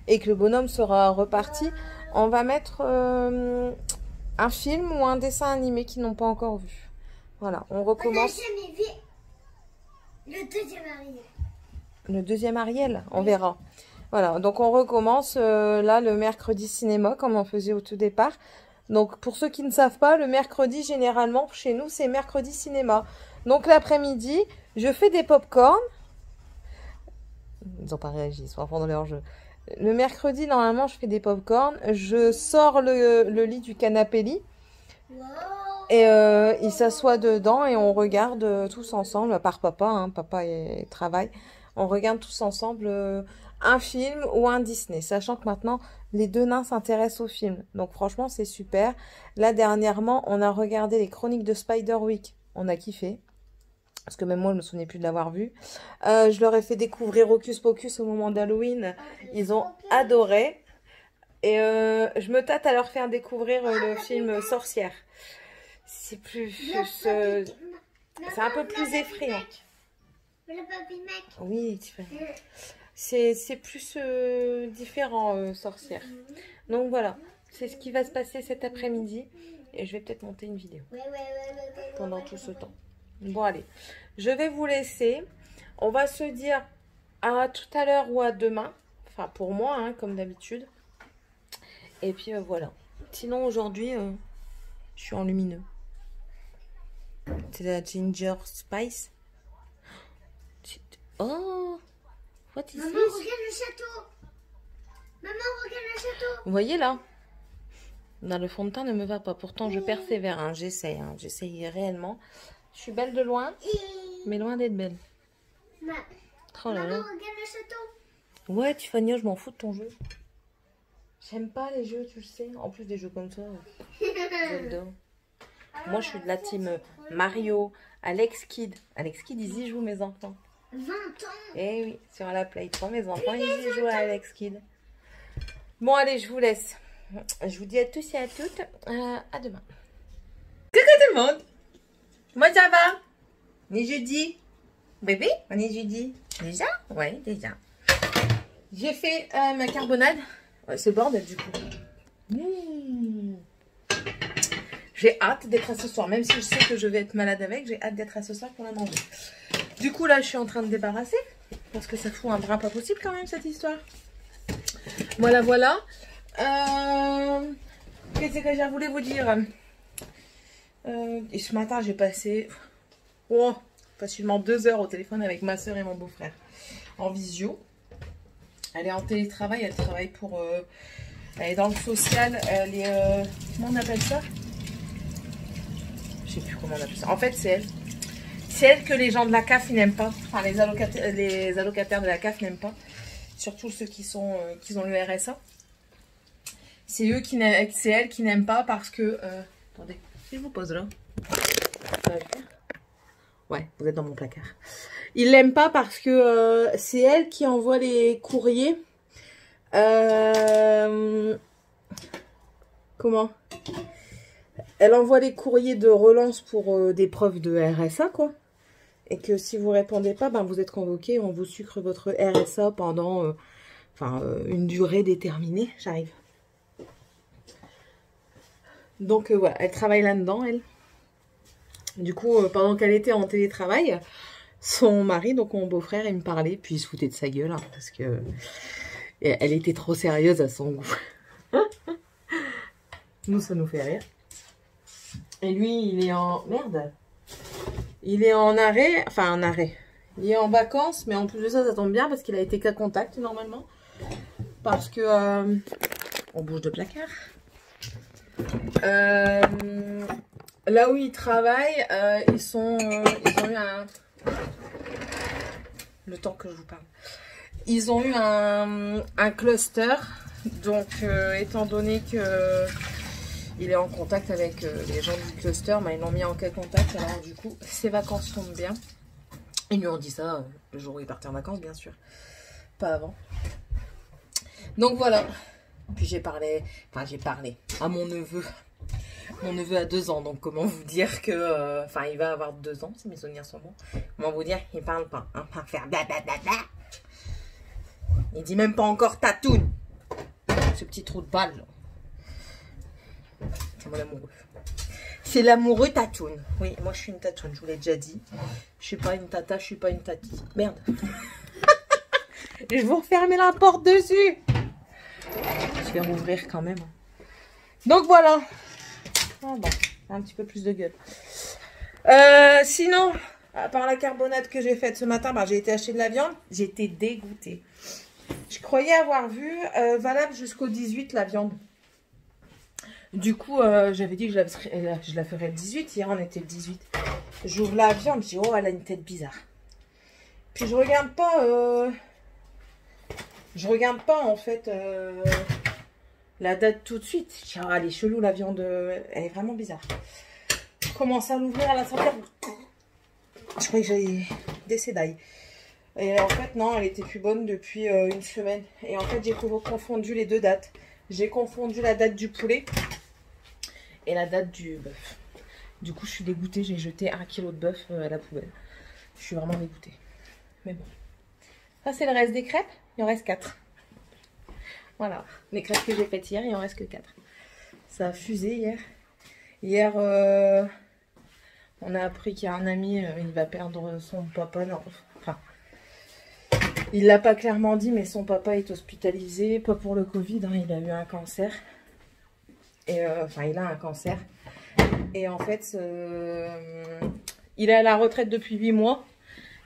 et que le bonhomme sera reparti, on va mettre un film ou un dessin animé qu'ils n'ont pas encore vu. Voilà, on recommence. Le deuxième Ariel. Le deuxième Ariel, on verra. Voilà, donc on recommence là le mercredi cinéma comme on faisait au tout départ. Donc pour ceux qui ne savent pas, le mercredi généralement chez nous c'est mercredi cinéma. Donc l'après-midi, je fais des pop-corn. Ils n'ont pas réagi, ils sont à fond dans leur jeu. Le mercredi normalement je fais des pop-corn. Je sors le lit du canapé lit. Wow. Et il s'assoit dedans et on regarde tous ensemble, à part papa, hein, papa il travaille. On regarde tous ensemble un film ou un Disney, sachant que maintenant les deux nains s'intéressent au film. Donc franchement c'est super. Là dernièrement on a regardé les Chroniques de Spiderwick, on a kiffé. Parce que même moi je me souvenais plus de l'avoir vu. Je leur ai fait découvrir Hocus Pocus au moment d'Halloween. Ils ont adoré. Et je me tâte à leur faire découvrir le film Sorcière. C'est plus... c'est un peu plus effrayant. Oui, c'est plus différent, Sorcière. Donc voilà, c'est ce qui va se passer cet après-midi. Et je vais peut-être monter une vidéo pendant tout ce temps. Bon, allez, je vais vous laisser. On va se dire à tout à l'heure ou à demain. Enfin, pour moi, hein, comme d'habitude. Et puis, voilà. Sinon, aujourd'hui, je suis en lumineux. C'est la ginger spice. Oh, what is Maman, this? regarde le château. Maman, regarde le château. Vous voyez là? Dans le fond de teint ne me va pas. Pourtant, je persévère. Hein. J'essaye. Hein. J'essaye réellement. Je suis belle de loin, mais loin d'être belle. Oh là Maman, là. regarde le château. Ouais, Tiffany, je m'en fous de ton jeu. J'aime pas les jeux, tu le sais. En plus des jeux comme ça, j'adore. Moi, je suis de la team Mario, Alex Kidd. Alex Kidd, ils y jouent, mes enfants. 20 ans. Eh oui, sur la Play 3, mes enfants, ils y jouent à Alex Kidd. Bon, allez, je vous laisse. Je vous dis à tous et à toutes, à demain. Coucou tout le monde. Moi, ça va? On est jeudi. Bébé, on est jeudi. Déjà? Ouais, déjà. J'ai fait ma carbonade. Ouais, c'est le bordel, du coup. J'ai hâte d'être à ce soir, même si je sais que je vais être malade avec, j'ai hâte d'être à ce soir pour la manger. Du coup, là, je suis en train de débarrasser, parce que ça fout un brin pas possible quand même, cette histoire. Voilà, voilà. Qu'est-ce que je voulais vous dire? Et ce matin, j'ai passé facilement 2 heures au téléphone avec ma soeur et mon beau-frère, en visio. Elle est en télétravail, elle travaille pour... elle est dans le social, elle est... comment on appelle ça? Je sais plus comment on appelle ça. En fait, c'est elle. C'est elle que les gens de la CAF n'aiment pas. Enfin, les allocataires de la CAF n'aiment pas. Surtout ceux qui ont le RSA. C'est elle qui n'aime pas parce que... attendez, si je vous pose là. Ouais, vous êtes dans mon placard. Ils l'aiment pas parce que c'est elle qui envoie les courriers. Comment? Elle envoie les courriers de relance pour des preuves de RSA, quoi. Et que si vous répondez pas, ben vous êtes convoqué, on vous sucre votre RSA pendant une durée déterminée. J'arrive. Donc voilà, elle travaille là-dedans, elle. Du coup, pendant qu'elle était en télétravail, son mari, donc mon beau-frère, il me parlait, puis il se foutait de sa gueule, hein, parce que elle était trop sérieuse à son goût. Nous, ça nous fait rire. Et lui, il est en... Merde. Il est en arrêt. Enfin, en arrêt. Il est en vacances, mais en plus de ça, ça tombe bien, parce qu'il a été cas contact, normalement. Parce que... on bouge de placard. Là où ils travaillent, ils ont eu un... Le temps que je vous parle. Ils ont eu un cluster. Donc, étant donné que il est en contact avec les gens du cluster, ils l'ont mis en quel contact. Alors, du coup, ses vacances tombent bien. Ils lui ont dit ça le jour où il partait en vacances, bien sûr. Pas avant. Donc, voilà. Puis j'ai parlé à mon neveu. Mon neveu a 2 ans, donc comment vous dire que... Enfin, il va avoir 2 ans, si mes souvenirs sont bons. Comment vous dire qu'il parle pas. Hein, par faire blablabla. Il dit même pas encore tatoune. Ce petit trou de balle. Là. C'est mon amoureux. C'est l'amoureux tatoune. Oui, moi je suis une tatoune, je vous l'ai déjà dit. Je suis pas une tata, je suis pas une tati. Merde. Je vais vous refermer la porte dessus. Je vais rouvrir quand même. Donc voilà. Ah bon, un petit peu plus de gueule. Sinon, à part la carbonade que j'ai faite ce matin, bah, j'ai été acheter de la viande. J'ai été dégoûtée. Je croyais avoir vu valable jusqu'au 18 la viande. Du coup, j'avais dit que je la ferais le 18. Hier, on était le 18. J'ouvre la viande, je dis, oh, elle a une tête bizarre. Puis je regarde pas en fait la date tout de suite. Je dis, oh, elle est chelou la viande, elle est vraiment bizarre. Je commence à l'ouvrir à la senteur. Je croyais que j'avais des sédailles. Et en fait, non, elle était plus bonne depuis une semaine. Et en fait, j'ai confondu les deux dates. J'ai confondu la date du poulet et la date du bœuf. Du coup, je suis dégoûtée. J'ai jeté 1 kg de bœuf à la poubelle. Je suis vraiment dégoûtée. Mais bon. Ça, c'est le reste des crêpes. Il en reste 4. Voilà. Les crêpes que j'ai faites hier, il en reste que 4. Ça a fusé hier. Hier, on a appris qu'il y a un ami, il va perdre son papa. Non, enfin, il l'a pas clairement dit, mais son papa est hospitalisé. Pas pour le Covid, hein, il a eu un cancer. Et enfin, il a un cancer. Et en fait, il est à la retraite depuis 8 mois.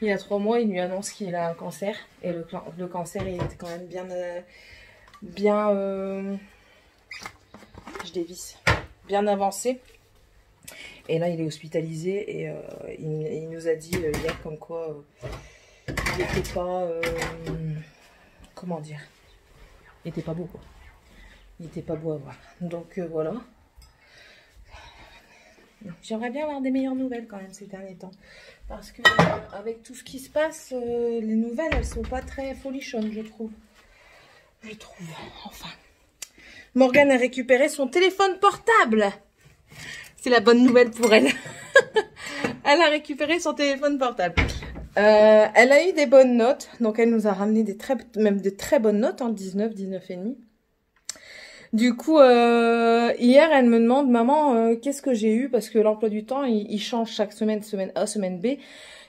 Il y a 3 mois, il lui annonce qu'il a un cancer. Et le cancer, il était quand même bien avancé. Et là, il est hospitalisé. Et il nous a dit hier comme quoi il n'était pas... comment dire? Il n'était pas beau, quoi. Il n'était pas beau à voir. Donc voilà. J'aimerais bien avoir des meilleures nouvelles quand même ces derniers temps. Parce que avec tout ce qui se passe, les nouvelles, elles sont pas très folichonnes, je trouve. Enfin. Morgane a récupéré son téléphone portable. C'est la bonne nouvelle pour elle. Elle a récupéré son téléphone portable. Elle a eu des bonnes notes. Donc elle nous a ramené même de très bonnes notes, hein, 19, 19,5. Du coup, hier, elle me demande, maman, qu'est-ce que j'ai eu? Parce que l'emploi du temps, il change chaque semaine, semaine A, semaine B.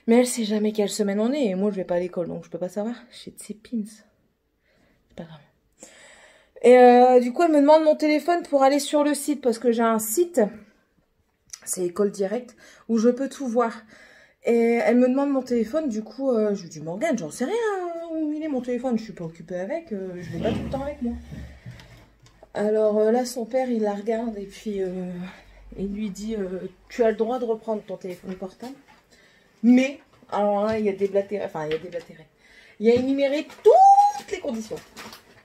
Mais elle sait jamais quelle semaine on est. Et moi, je vais pas à l'école, donc je peux pas savoir. J'ai de ces pins. C'est pas grave. Et du coup, elle me demande mon téléphone pour aller sur le site. Parce que j'ai un site, c'est École Directe, où je peux tout voir. Et elle me demande mon téléphone. Du coup, je lui dis, Morgane, j'en sais rien où il est mon téléphone. Je suis pas occupée avec. Je l'ai pas tout le temps avec moi. Alors là, son père, il la regarde et puis il lui dit tu as le droit de reprendre ton téléphone portable. Mais, alors là, il y a déblatéré, enfin, il y a déblatéré. Il y a énuméré toutes les conditions.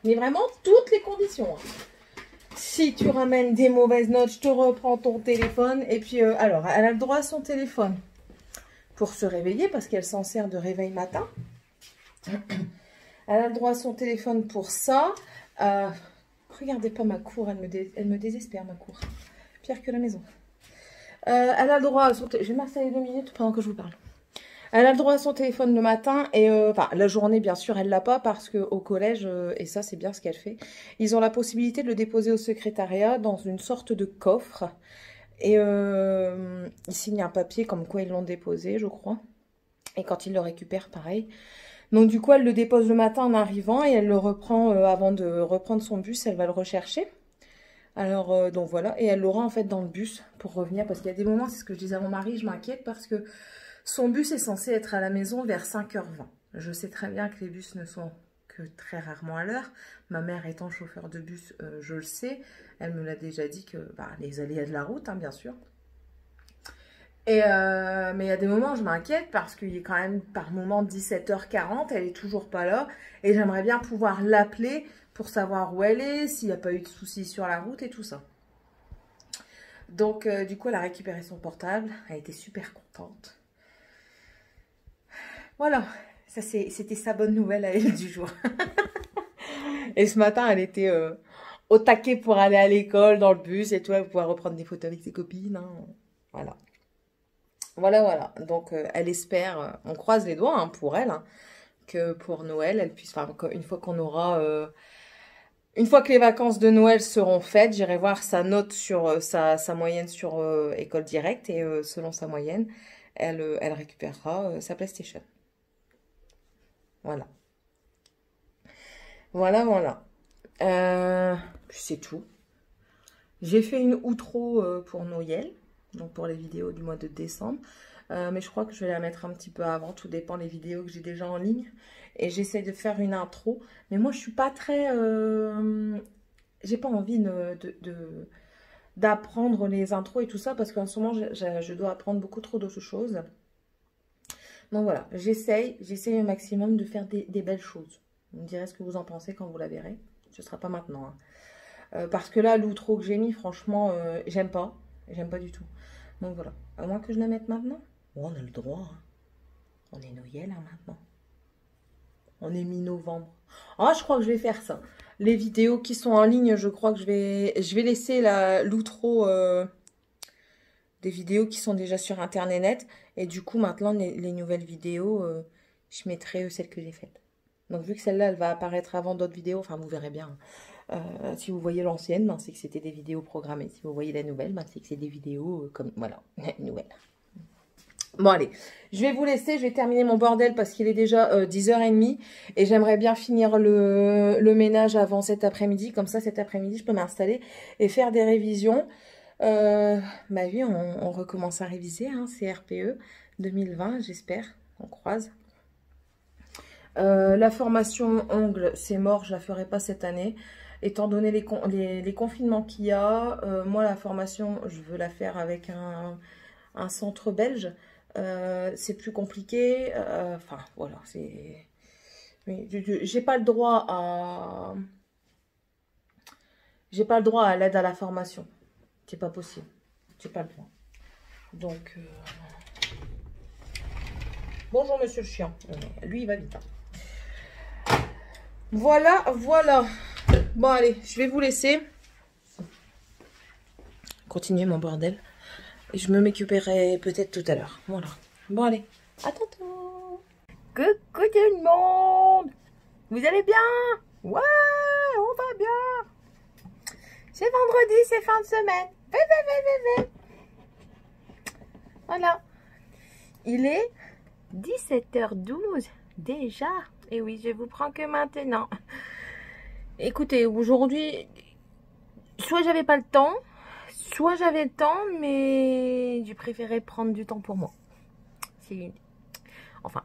Mais vraiment toutes les conditions. Hein. Si tu ramènes des mauvaises notes, je te reprends ton téléphone. Et puis, alors, elle a le droit à son téléphone pour se réveiller parce qu'elle s'en sert de réveil matin. Elle a le droit à son téléphone pour ça. Regardez pas ma cour, elle me désespère ma cour. Pire que la maison. Elle a le droit à son téléphone. Je vais m'installer 2 minutes pendant que je vous parle. Elle a le droit à son téléphone le matin et enfin la journée bien sûr elle l'a pas parce que au collège et ça c'est bien ce qu'elle fait. Ils ont la possibilité de le déposer au secrétariat dans une sorte de coffre et ils signent un papier comme quoi ils l'ont déposé je crois. Et quand ils le récupèrent pareil. Donc du coup, elle le dépose le matin en arrivant et elle le reprend avant de reprendre son bus. Elle va le rechercher. Alors, donc voilà. Et elle l'aura en fait dans le bus pour revenir. Parce qu'il y a des moments, c'est ce que je disais à mon mari, je m'inquiète parce que son bus est censé être à la maison vers 5h20. Je sais très bien que les bus ne sont que très rarement à l'heure. Ma mère étant chauffeur de bus, je le sais. Elle me l'a déjà dit que les aléas de la route, hein, bien sûr. Et mais il y a des moments où je m'inquiète parce qu'il est quand même par moment 17h40, elle est toujours pas là. Et j'aimerais bien pouvoir l'appeler pour savoir où elle est, s'il n'y a pas eu de soucis sur la route et tout ça. Donc du coup elle a récupéré son portable, elle était super contente. Voilà, ça c'était sa bonne nouvelle à elle du jour. Et ce matin elle était au taquet pour aller à l'école, dans le bus et tout, elle va pouvoir reprendre des photos avec ses copines. Hein. Voilà. Voilà. Donc, elle espère, on croise les doigts hein, pour elle, hein, que pour Noël, elle puisse, enfin, une fois qu'on aura, une fois que les vacances de Noël seront faites, j'irai voir sa note sur sa moyenne sur École Directe et selon sa moyenne, elle récupérera sa PlayStation. Voilà. Voilà. Puis c'est tout. J'ai fait une outro pour Noël, donc pour les vidéos du mois de décembre. Mais je crois que je vais la mettre un petit peu avant, tout dépend des vidéos que j'ai déjà en ligne. Et j'essaie de faire une intro. Mais moi, je suis pas très... j'ai pas envie d'apprendre les intros et tout ça, parce qu'en ce moment, je dois apprendre beaucoup trop d'autres choses. Donc voilà, j'essaye au maximum de faire des belles choses. Vous me direz ce que vous en pensez quand vous la verrez. Ce sera pas maintenant. Hein. Parce que là, l'outro que j'ai mis, franchement, j'aime pas. J'aime pas du tout. Donc voilà. À moins que je la mette maintenant. Oh, on a le droit. Hein. On est Noël hein, maintenant. On est mi-novembre. Ah, je crois que je vais faire ça. Les vidéos qui sont en ligne, je crois que je vais laisser l'outro des vidéos qui sont déjà sur Internet. Et du coup, maintenant, les nouvelles vidéos, je mettrai celles que j'ai faites. Donc, vu que celle-là, elle va apparaître avant d'autres vidéos, enfin, vous verrez bien. Si vous voyez l'ancienne, ben, c'est que c'était des vidéos programmées. Si vous voyez la nouvelle, ben, c'est que c'est des vidéos comme, voilà, nouvelle. Bon, allez, je vais vous laisser, je vais terminer mon bordel parce qu'il est déjà 10h30. Et j'aimerais bien finir le ménage avant cet après-midi. Comme ça, cet après-midi, je peux m'installer et faire des révisions. Bah oui, on recommence à réviser, hein, CRPE 2020, j'espère, on croise. La formation ongles, c'est mort, je la ferai pas cette année. Étant donné les confinements qu'il y a, moi la formation, je veux la faire avec un centre belge. C'est plus compliqué. Enfin, voilà, c'est... J'ai pas le droit à... J'ai pas le droit à l'aide à la formation. C'est pas possible. J'ai pas le droit. Donc... Bonjour, monsieur le chien. Lui, il va vite. Hein. Voilà. Bon, allez, je vais vous laisser. Continuer mon bordel. Et je me m'occuperai peut-être tout à l'heure. Voilà. Bon, allez. À tantôt. Coucou tout le monde. Vous allez bien? Ouais, on va bien. C'est vendredi, c'est fin de semaine. Vé. Voilà. Il est 17h12 déjà. Et oui, je vous prends que maintenant. Écoutez, aujourd'hui, soit j'avais pas le temps, soit j'avais le temps, mais j'ai préféré prendre du temps pour moi. Enfin,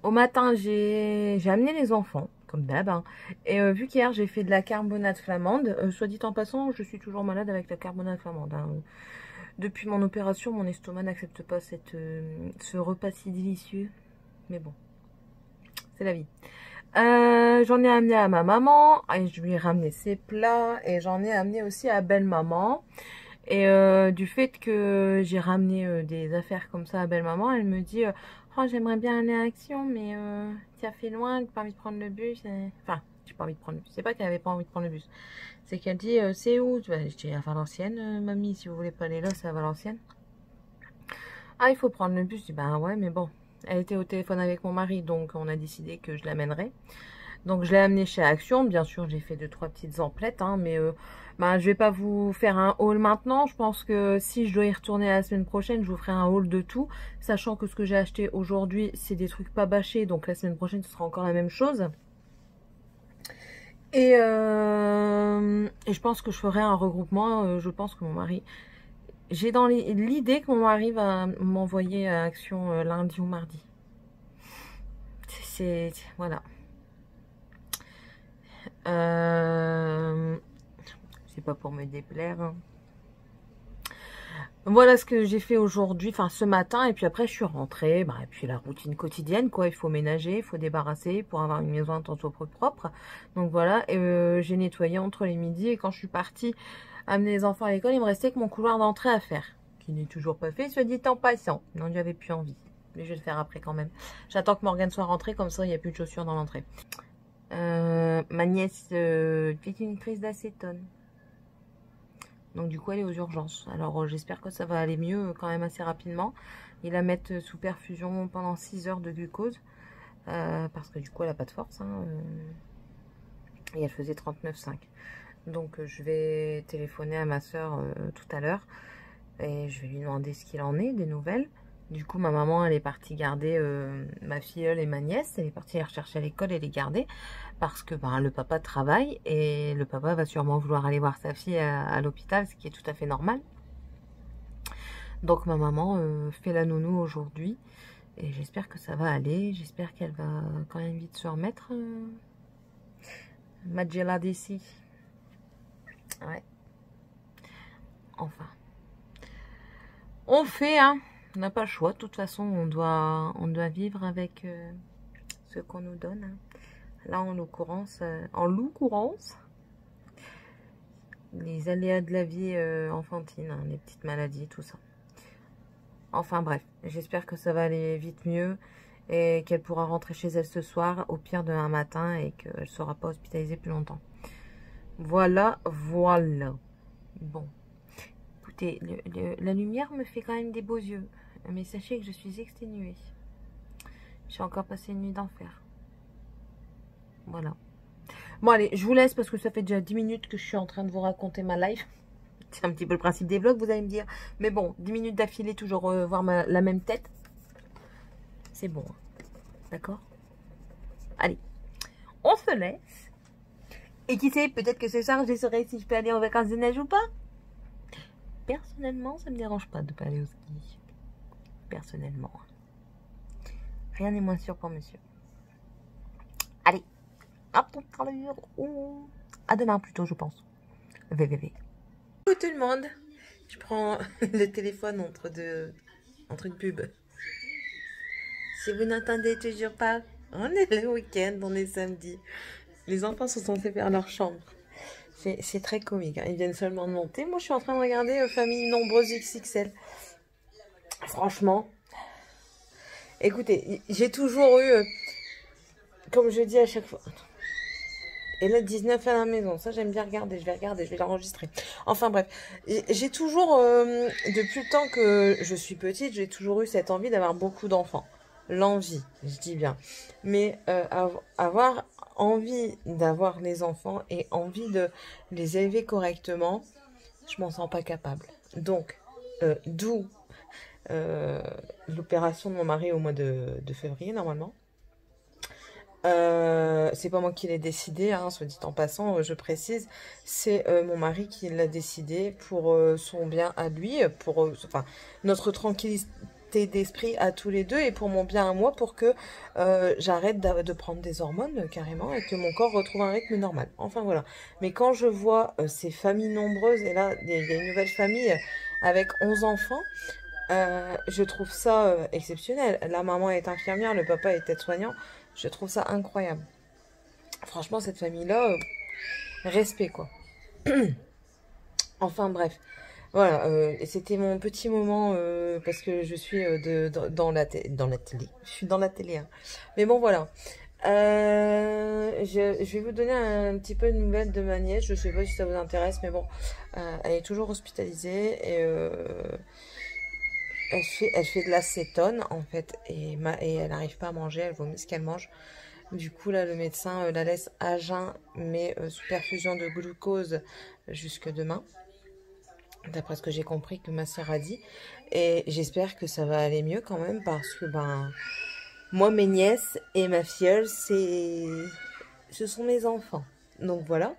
au matin, j'ai amené les enfants, comme d'hab. Hein, et vu qu'hier, j'ai fait de la carbonate flamande, soit dit en passant, je suis toujours malade avec la carbonate flamande. Hein. Depuis mon opération, mon estomac n'accepte pas ce repas si délicieux. Mais bon, c'est la vie. J'en ai amené à ma maman, et je lui ai ramené ses plats, et j'en ai amené aussi à belle-maman. Et du fait que j'ai ramené des affaires comme ça à belle-maman, elle me dit oh, j'aimerais bien aller à Action, mais ça fait loin, j'ai pas envie de prendre le bus. Enfin, j'ai pas envie de prendre le bus. C'est pas qu'elle avait pas envie de prendre le bus. C'est qu'elle dit c'est où? Je dis à Valenciennes, mamie, si vous voulez pas aller là, c'est à Valenciennes. Ah, il faut prendre le bus. Je dis ben ouais, mais bon. Elle était au téléphone avec mon mari, donc on a décidé que je l'amènerais. Donc je l'ai amenée chez Action. Bien sûr, j'ai fait 2-3 petites emplettes, hein, mais je vais pas vous faire un haul maintenant. Je pense que si je dois y retourner la semaine prochaine, je vous ferai un haul de tout. Sachant que ce que j'ai acheté aujourd'hui, c'est des trucs pas bâchés. Donc la semaine prochaine, ce sera encore la même chose. Et je pense que je ferai un regroupement. Je pense que mon mari... J'ai dans l'idée que mon mari va m'envoyer à Action lundi ou mardi. Voilà. C'est pas pour me déplaire. Hein. Voilà ce que j'ai fait aujourd'hui, enfin ce matin. Et puis après, je suis rentrée. Et puis la routine quotidienne, quoi. Il faut ménager, il faut débarrasser pour avoir une maison un tant soit propre. Donc voilà. Et j'ai nettoyé entre les midis. Et quand je suis partie amener les enfants à l'école, il me restait que mon couloir d'entrée à faire. Qui n'est toujours pas fait, soit dit en passant. Non, j'avais plus envie. Mais je vais le faire après quand même. J'attends que Morgane soit rentrée, comme ça il n'y a plus de chaussures dans l'entrée. Ma nièce fait une crise d'acétone. Donc du coup, elle est aux urgences. Alors j'espère que ça va aller mieux quand même assez rapidement. Ils la mettent sous perfusion pendant 6 heures de glucose. Parce que du coup, elle n'a pas de force. Hein, et elle faisait 39,5. Donc je vais téléphoner à ma soeur tout à l'heure. Et je vais lui demander ce qu'il en est, des nouvelles. Du coup, ma maman, elle est partie garder ma filleule et ma nièce. Elle est partie les rechercher à l'école et les garder. Parce que ben, le papa travaille. Et le papa va sûrement vouloir aller voir sa fille à l'hôpital, ce qui est tout à fait normal. Donc ma maman fait la nounou aujourd'hui. Et j'espère que ça va aller. J'espère qu'elle va quand même vite se remettre. Magella d'ici. Ouais. Enfin. On fait, hein. On n'a pas le choix. De toute façon, on doit vivre avec ce qu'on nous donne. Hein. Là, en l'occurrence, les aléas de la vie enfantine, hein, les petites maladies, tout ça. Enfin bref, j'espère que ça va aller vite mieux et qu'elle pourra rentrer chez elle ce soir, au pire demain matin, et qu'elle ne sera pas hospitalisée plus longtemps. Voilà, voilà. Bon. Écoutez, la lumière me fait quand même des beaux yeux. Mais sachez que je suis exténuée. J'ai encore passé une nuit d'enfer. Voilà. Bon, allez, je vous laisse parce que ça fait déjà 10 minutes que je suis en train de vous raconter ma life. C'est un petit peu le principe des vlogs, vous allez me dire. Mais bon, 10 minutes d'affilée, toujours voir la même tête. C'est bon. Hein. D'accord? Allez, on se laisse. Et qui sait, peut-être que ce soir, je saurai si je peux aller en vacances de neige ou pas. Personnellement, ça me dérange pas de pas aller au ski. Personnellement. Rien n'est moins sûr pour monsieur. Allez. À demain plutôt, je pense. VVV. Coucou tout le monde. Je prends le téléphone entre une pub. Si vous n'entendez toujours pas, on est le week-end, on est samedi. Les enfants sont censés faire leur chambre. C'est très comique. Hein. Ils viennent seulement de monter. Moi, je suis en train de regarder Famille Nombreuse XXL. Franchement, écoutez, j'ai toujours eu, comme je dis à chaque fois... Et là, 19 à la maison. Ça, j'aime bien regarder. Je vais l'enregistrer. Enfin, bref. J'ai toujours, depuis le temps que je suis petite, j'ai toujours eu cette envie d'avoir beaucoup d'enfants. L'envie, je dis bien. Mais avoir envie d'avoir les enfants et envie de les élever correctement, je m'en sens pas capable. Donc, d'où l'opération de mon mari au mois de février, normalement. C'est pas moi qui l'ai décidé, hein, soit dit en passant, je précise. C'est mon mari qui l'a décidé pour son bien à lui, pour enfin, notre tranquillité d'esprit à tous les deux et pour mon bien à moi, pour que j'arrête de prendre des hormones carrément et que mon corps retrouve un rythme normal. Enfin voilà. Mais quand je vois ces familles nombreuses, et là, il y a une nouvelle famille avec 11 enfants, je trouve ça exceptionnel. La maman est infirmière, le papa est aide-soignant. Je trouve ça incroyable. Franchement, cette famille-là, respect quoi. Enfin bref. Voilà, c'était mon petit moment parce que je suis dans la télé. Je suis dans la télé. Hein. Mais bon, voilà. Je vais vous donner un petit peu de nouvelles de ma nièce. Je sais pas si ça vous intéresse, mais bon, elle est toujours hospitalisée et elle fait de l'acétone en fait et elle n'arrive pas à manger, elle vomit ce qu'elle mange. Du coup là le médecin la laisse à jeun mais sous perfusion de glucose jusque demain. D'après ce que j'ai compris que ma soeur a dit. Et j'espère que ça va aller mieux quand même parce que ben moi mes nièces et ma filleule ce sont mes enfants. Donc voilà.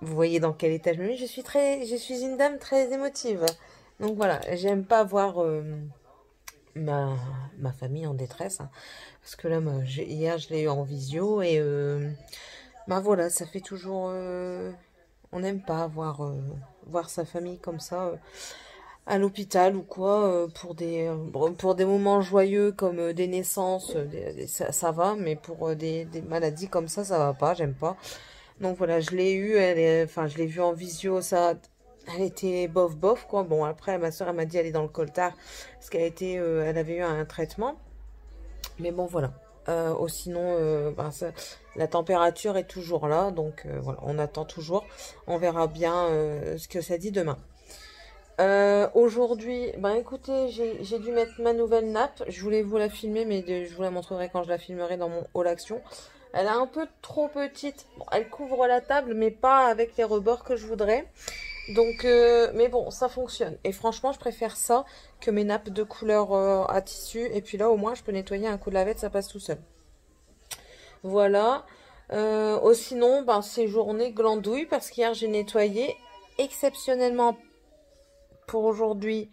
Vous voyez dans quel état je me mets. Je suis une dame très émotive. Donc voilà, j'aime pas voir ma famille en détresse. Hein, parce que là, hier, je l'ai eu en visio. Et bah voilà, ça fait toujours... on n'aime pas voir sa famille comme ça à l'hôpital ou quoi. Pour des moments joyeux comme des naissances, ça va. Mais pour des maladies comme ça va pas, j'aime pas. Donc voilà, je l'ai eu. Je l'ai vue en visio, ça... Elle était bof, quoi. Bon, après, ma soeur, elle m'a dit, elle est dans le coltard. Parce qu'elle avait eu un traitement. Mais bon, voilà. Sinon, la température est toujours là. Donc voilà, on attend toujours. On verra bien ce que ça dit demain. Aujourd'hui, écoutez, j'ai dû mettre ma nouvelle nappe. Je voulais vous la filmer, mais je vous la montrerai quand je la filmerai dans mon haul action. Elle est un peu trop petite. Bon, elle couvre la table, mais pas avec les rebords que je voudrais. Donc, mais bon, ça fonctionne. Et franchement, je préfère ça que mes nappes de couleur à tissu. Et puis là, au moins, je peux nettoyer un coup de lavette, ça passe tout seul. Voilà. Sinon, ces journées glandouille, parce qu'hier, j'ai nettoyé exceptionnellement pour aujourd'hui.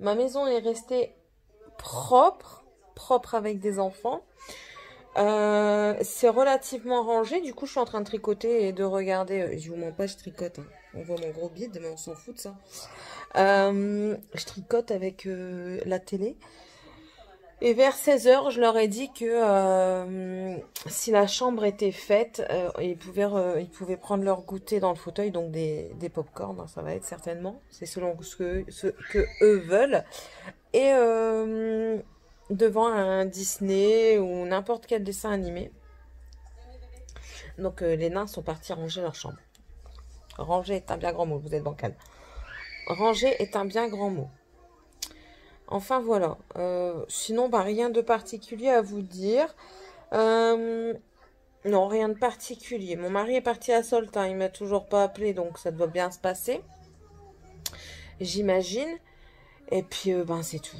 Ma maison est restée propre avec des enfants. C'est relativement rangé. Du coup, je suis en train de tricoter et de regarder. Je vous mens pas, je tricote. Hein. On voit mon gros bide, mais on s'en fout de ça. Je tricote avec la télé. Et vers 16 h, je leur ai dit que si la chambre était faite, ils pouvaient prendre leur goûter dans le fauteuil, donc des pop-corn, hein, ça va être certainement. C'est selon ce que eux veulent. Et devant un Disney ou n'importe quel dessin animé. Donc les nains sont partis ranger leur chambre. Ranger est un bien grand mot, vous êtes bancal. Ranger est un bien grand mot. Enfin voilà. Sinon, rien de particulier à vous dire. Non, rien de particulier. Mon mari est parti à Soltin, il m'a toujours pas appelé, donc ça doit bien se passer. J'imagine. Et puis, c'est tout.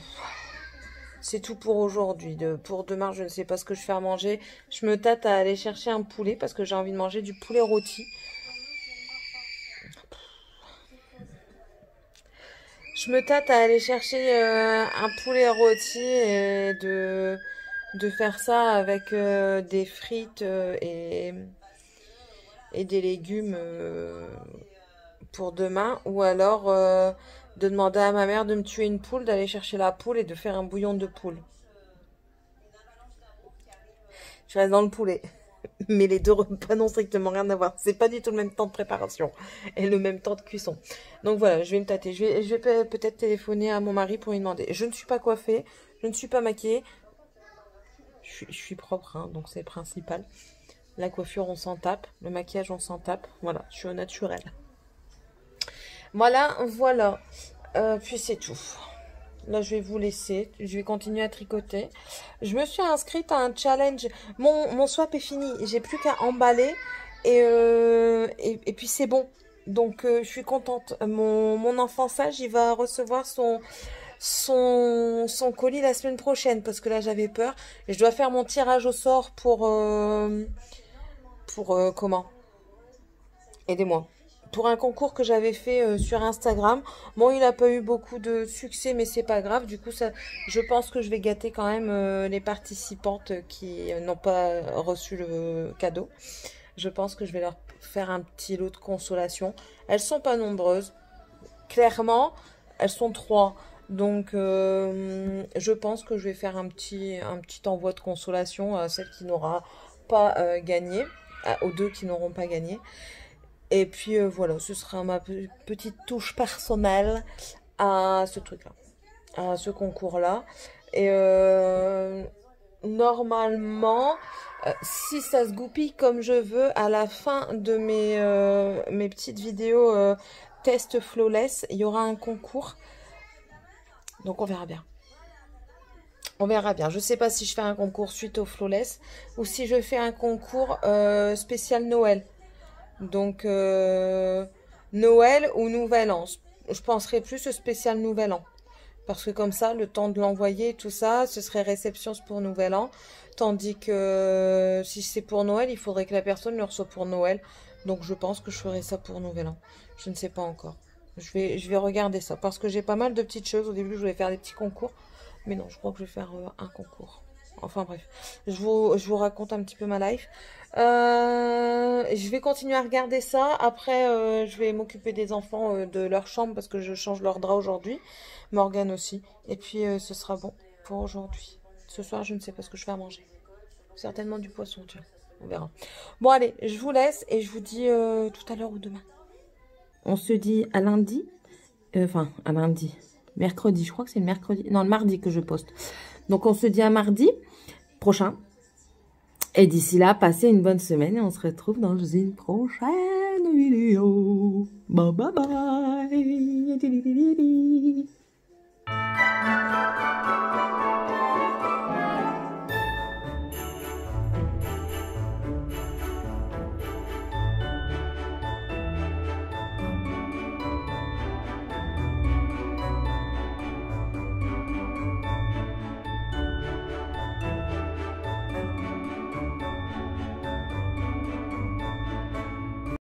C'est tout pour aujourd'hui. Pour demain, je ne sais pas ce que je fais à manger. Je me tâte à aller chercher un poulet parce que j'ai envie de manger du poulet rôti. Je me tâte à aller chercher un poulet rôti et de faire ça avec des frites et des légumes pour demain. Ou alors de demander à ma mère de me tuer une poule, d'aller chercher la poule et de faire un bouillon de poule. Je reste dans le poulet. Mais les deux repas n'ont strictement rien à voir. C'est pas du tout le même temps de préparation et le même temps de cuisson. Donc voilà, je vais me tâter. Je vais peut-être téléphoner à mon mari pour lui demander. Je ne suis pas coiffée, je ne suis pas maquillée. Je suis propre, hein, donc c'est le principal. La coiffure, on s'en tape. Le maquillage, on s'en tape. Voilà, je suis au naturel. Voilà. Puis c'est tout. Là, je vais vous laisser. Je vais continuer à tricoter. Je me suis inscrite à un challenge. Mon swap est fini. J'ai plus qu'à emballer. Et puis, c'est bon. Donc, je suis contente. Mon enfant sage, il va recevoir son colis la semaine prochaine. Parce que là, j'avais peur. Et je dois faire mon tirage au sort pour comment? Aidez-moi. Pour un concours que j'avais fait sur Instagram. Bon, il n'a pas eu beaucoup de succès, mais c'est pas grave. Du coup, je pense que je vais gâter quand même les participantes qui n'ont pas reçu le cadeau. Je pense que je vais leur faire un petit lot de consolation. Elles sont pas nombreuses. Clairement, elles sont 3. Donc, je pense que je vais faire un petit envoi de consolation à celle qui n'aura pas gagné, aux 2 qui n'auront pas gagné. Et puis voilà, ce sera ma petite touche personnelle à ce truc-là, à ce concours-là. Et normalement, si ça se goupille comme je veux, à la fin de mes petites vidéos test flawless, il y aura un concours. Donc on verra bien. On verra bien. Je ne sais pas si je fais un concours suite au flawless ou si je fais un concours spécial Noël. Donc, Noël ou Nouvel An. Je penserais plus au spécial Nouvel An. Parce que comme ça, le temps de l'envoyer, tout ça, ce serait réception pour Nouvel An. Tandis que si c'est pour Noël, il faudrait que la personne le reçoive pour Noël. Donc, je pense que je ferai ça pour Nouvel An. Je ne sais pas encore. Je vais regarder ça. Parce que j'ai pas mal de petites choses. Au début, je voulais faire des petits concours. Mais non, je crois que je vais faire un concours. Enfin bref, je vous raconte un petit peu ma life. Je vais continuer à regarder ça. Après, je vais m'occuper des enfants de leur chambre parce que je change leur drap aujourd'hui. Morgane aussi. Et puis, ce sera bon pour aujourd'hui. Ce soir, je ne sais pas ce que je fais à manger. Certainement du poisson, tu vois. On verra. Bon, allez, je vous laisse et je vous dis tout à l'heure ou demain. On se dit à lundi. Enfin, à lundi. Mercredi, je crois que c'est le mercredi. Non, le mardi que je poste. Donc, on se dit à mardi prochain. Et d'ici là, passez une bonne semaine et on se retrouve dans une prochaine vidéo. Bye bye bye.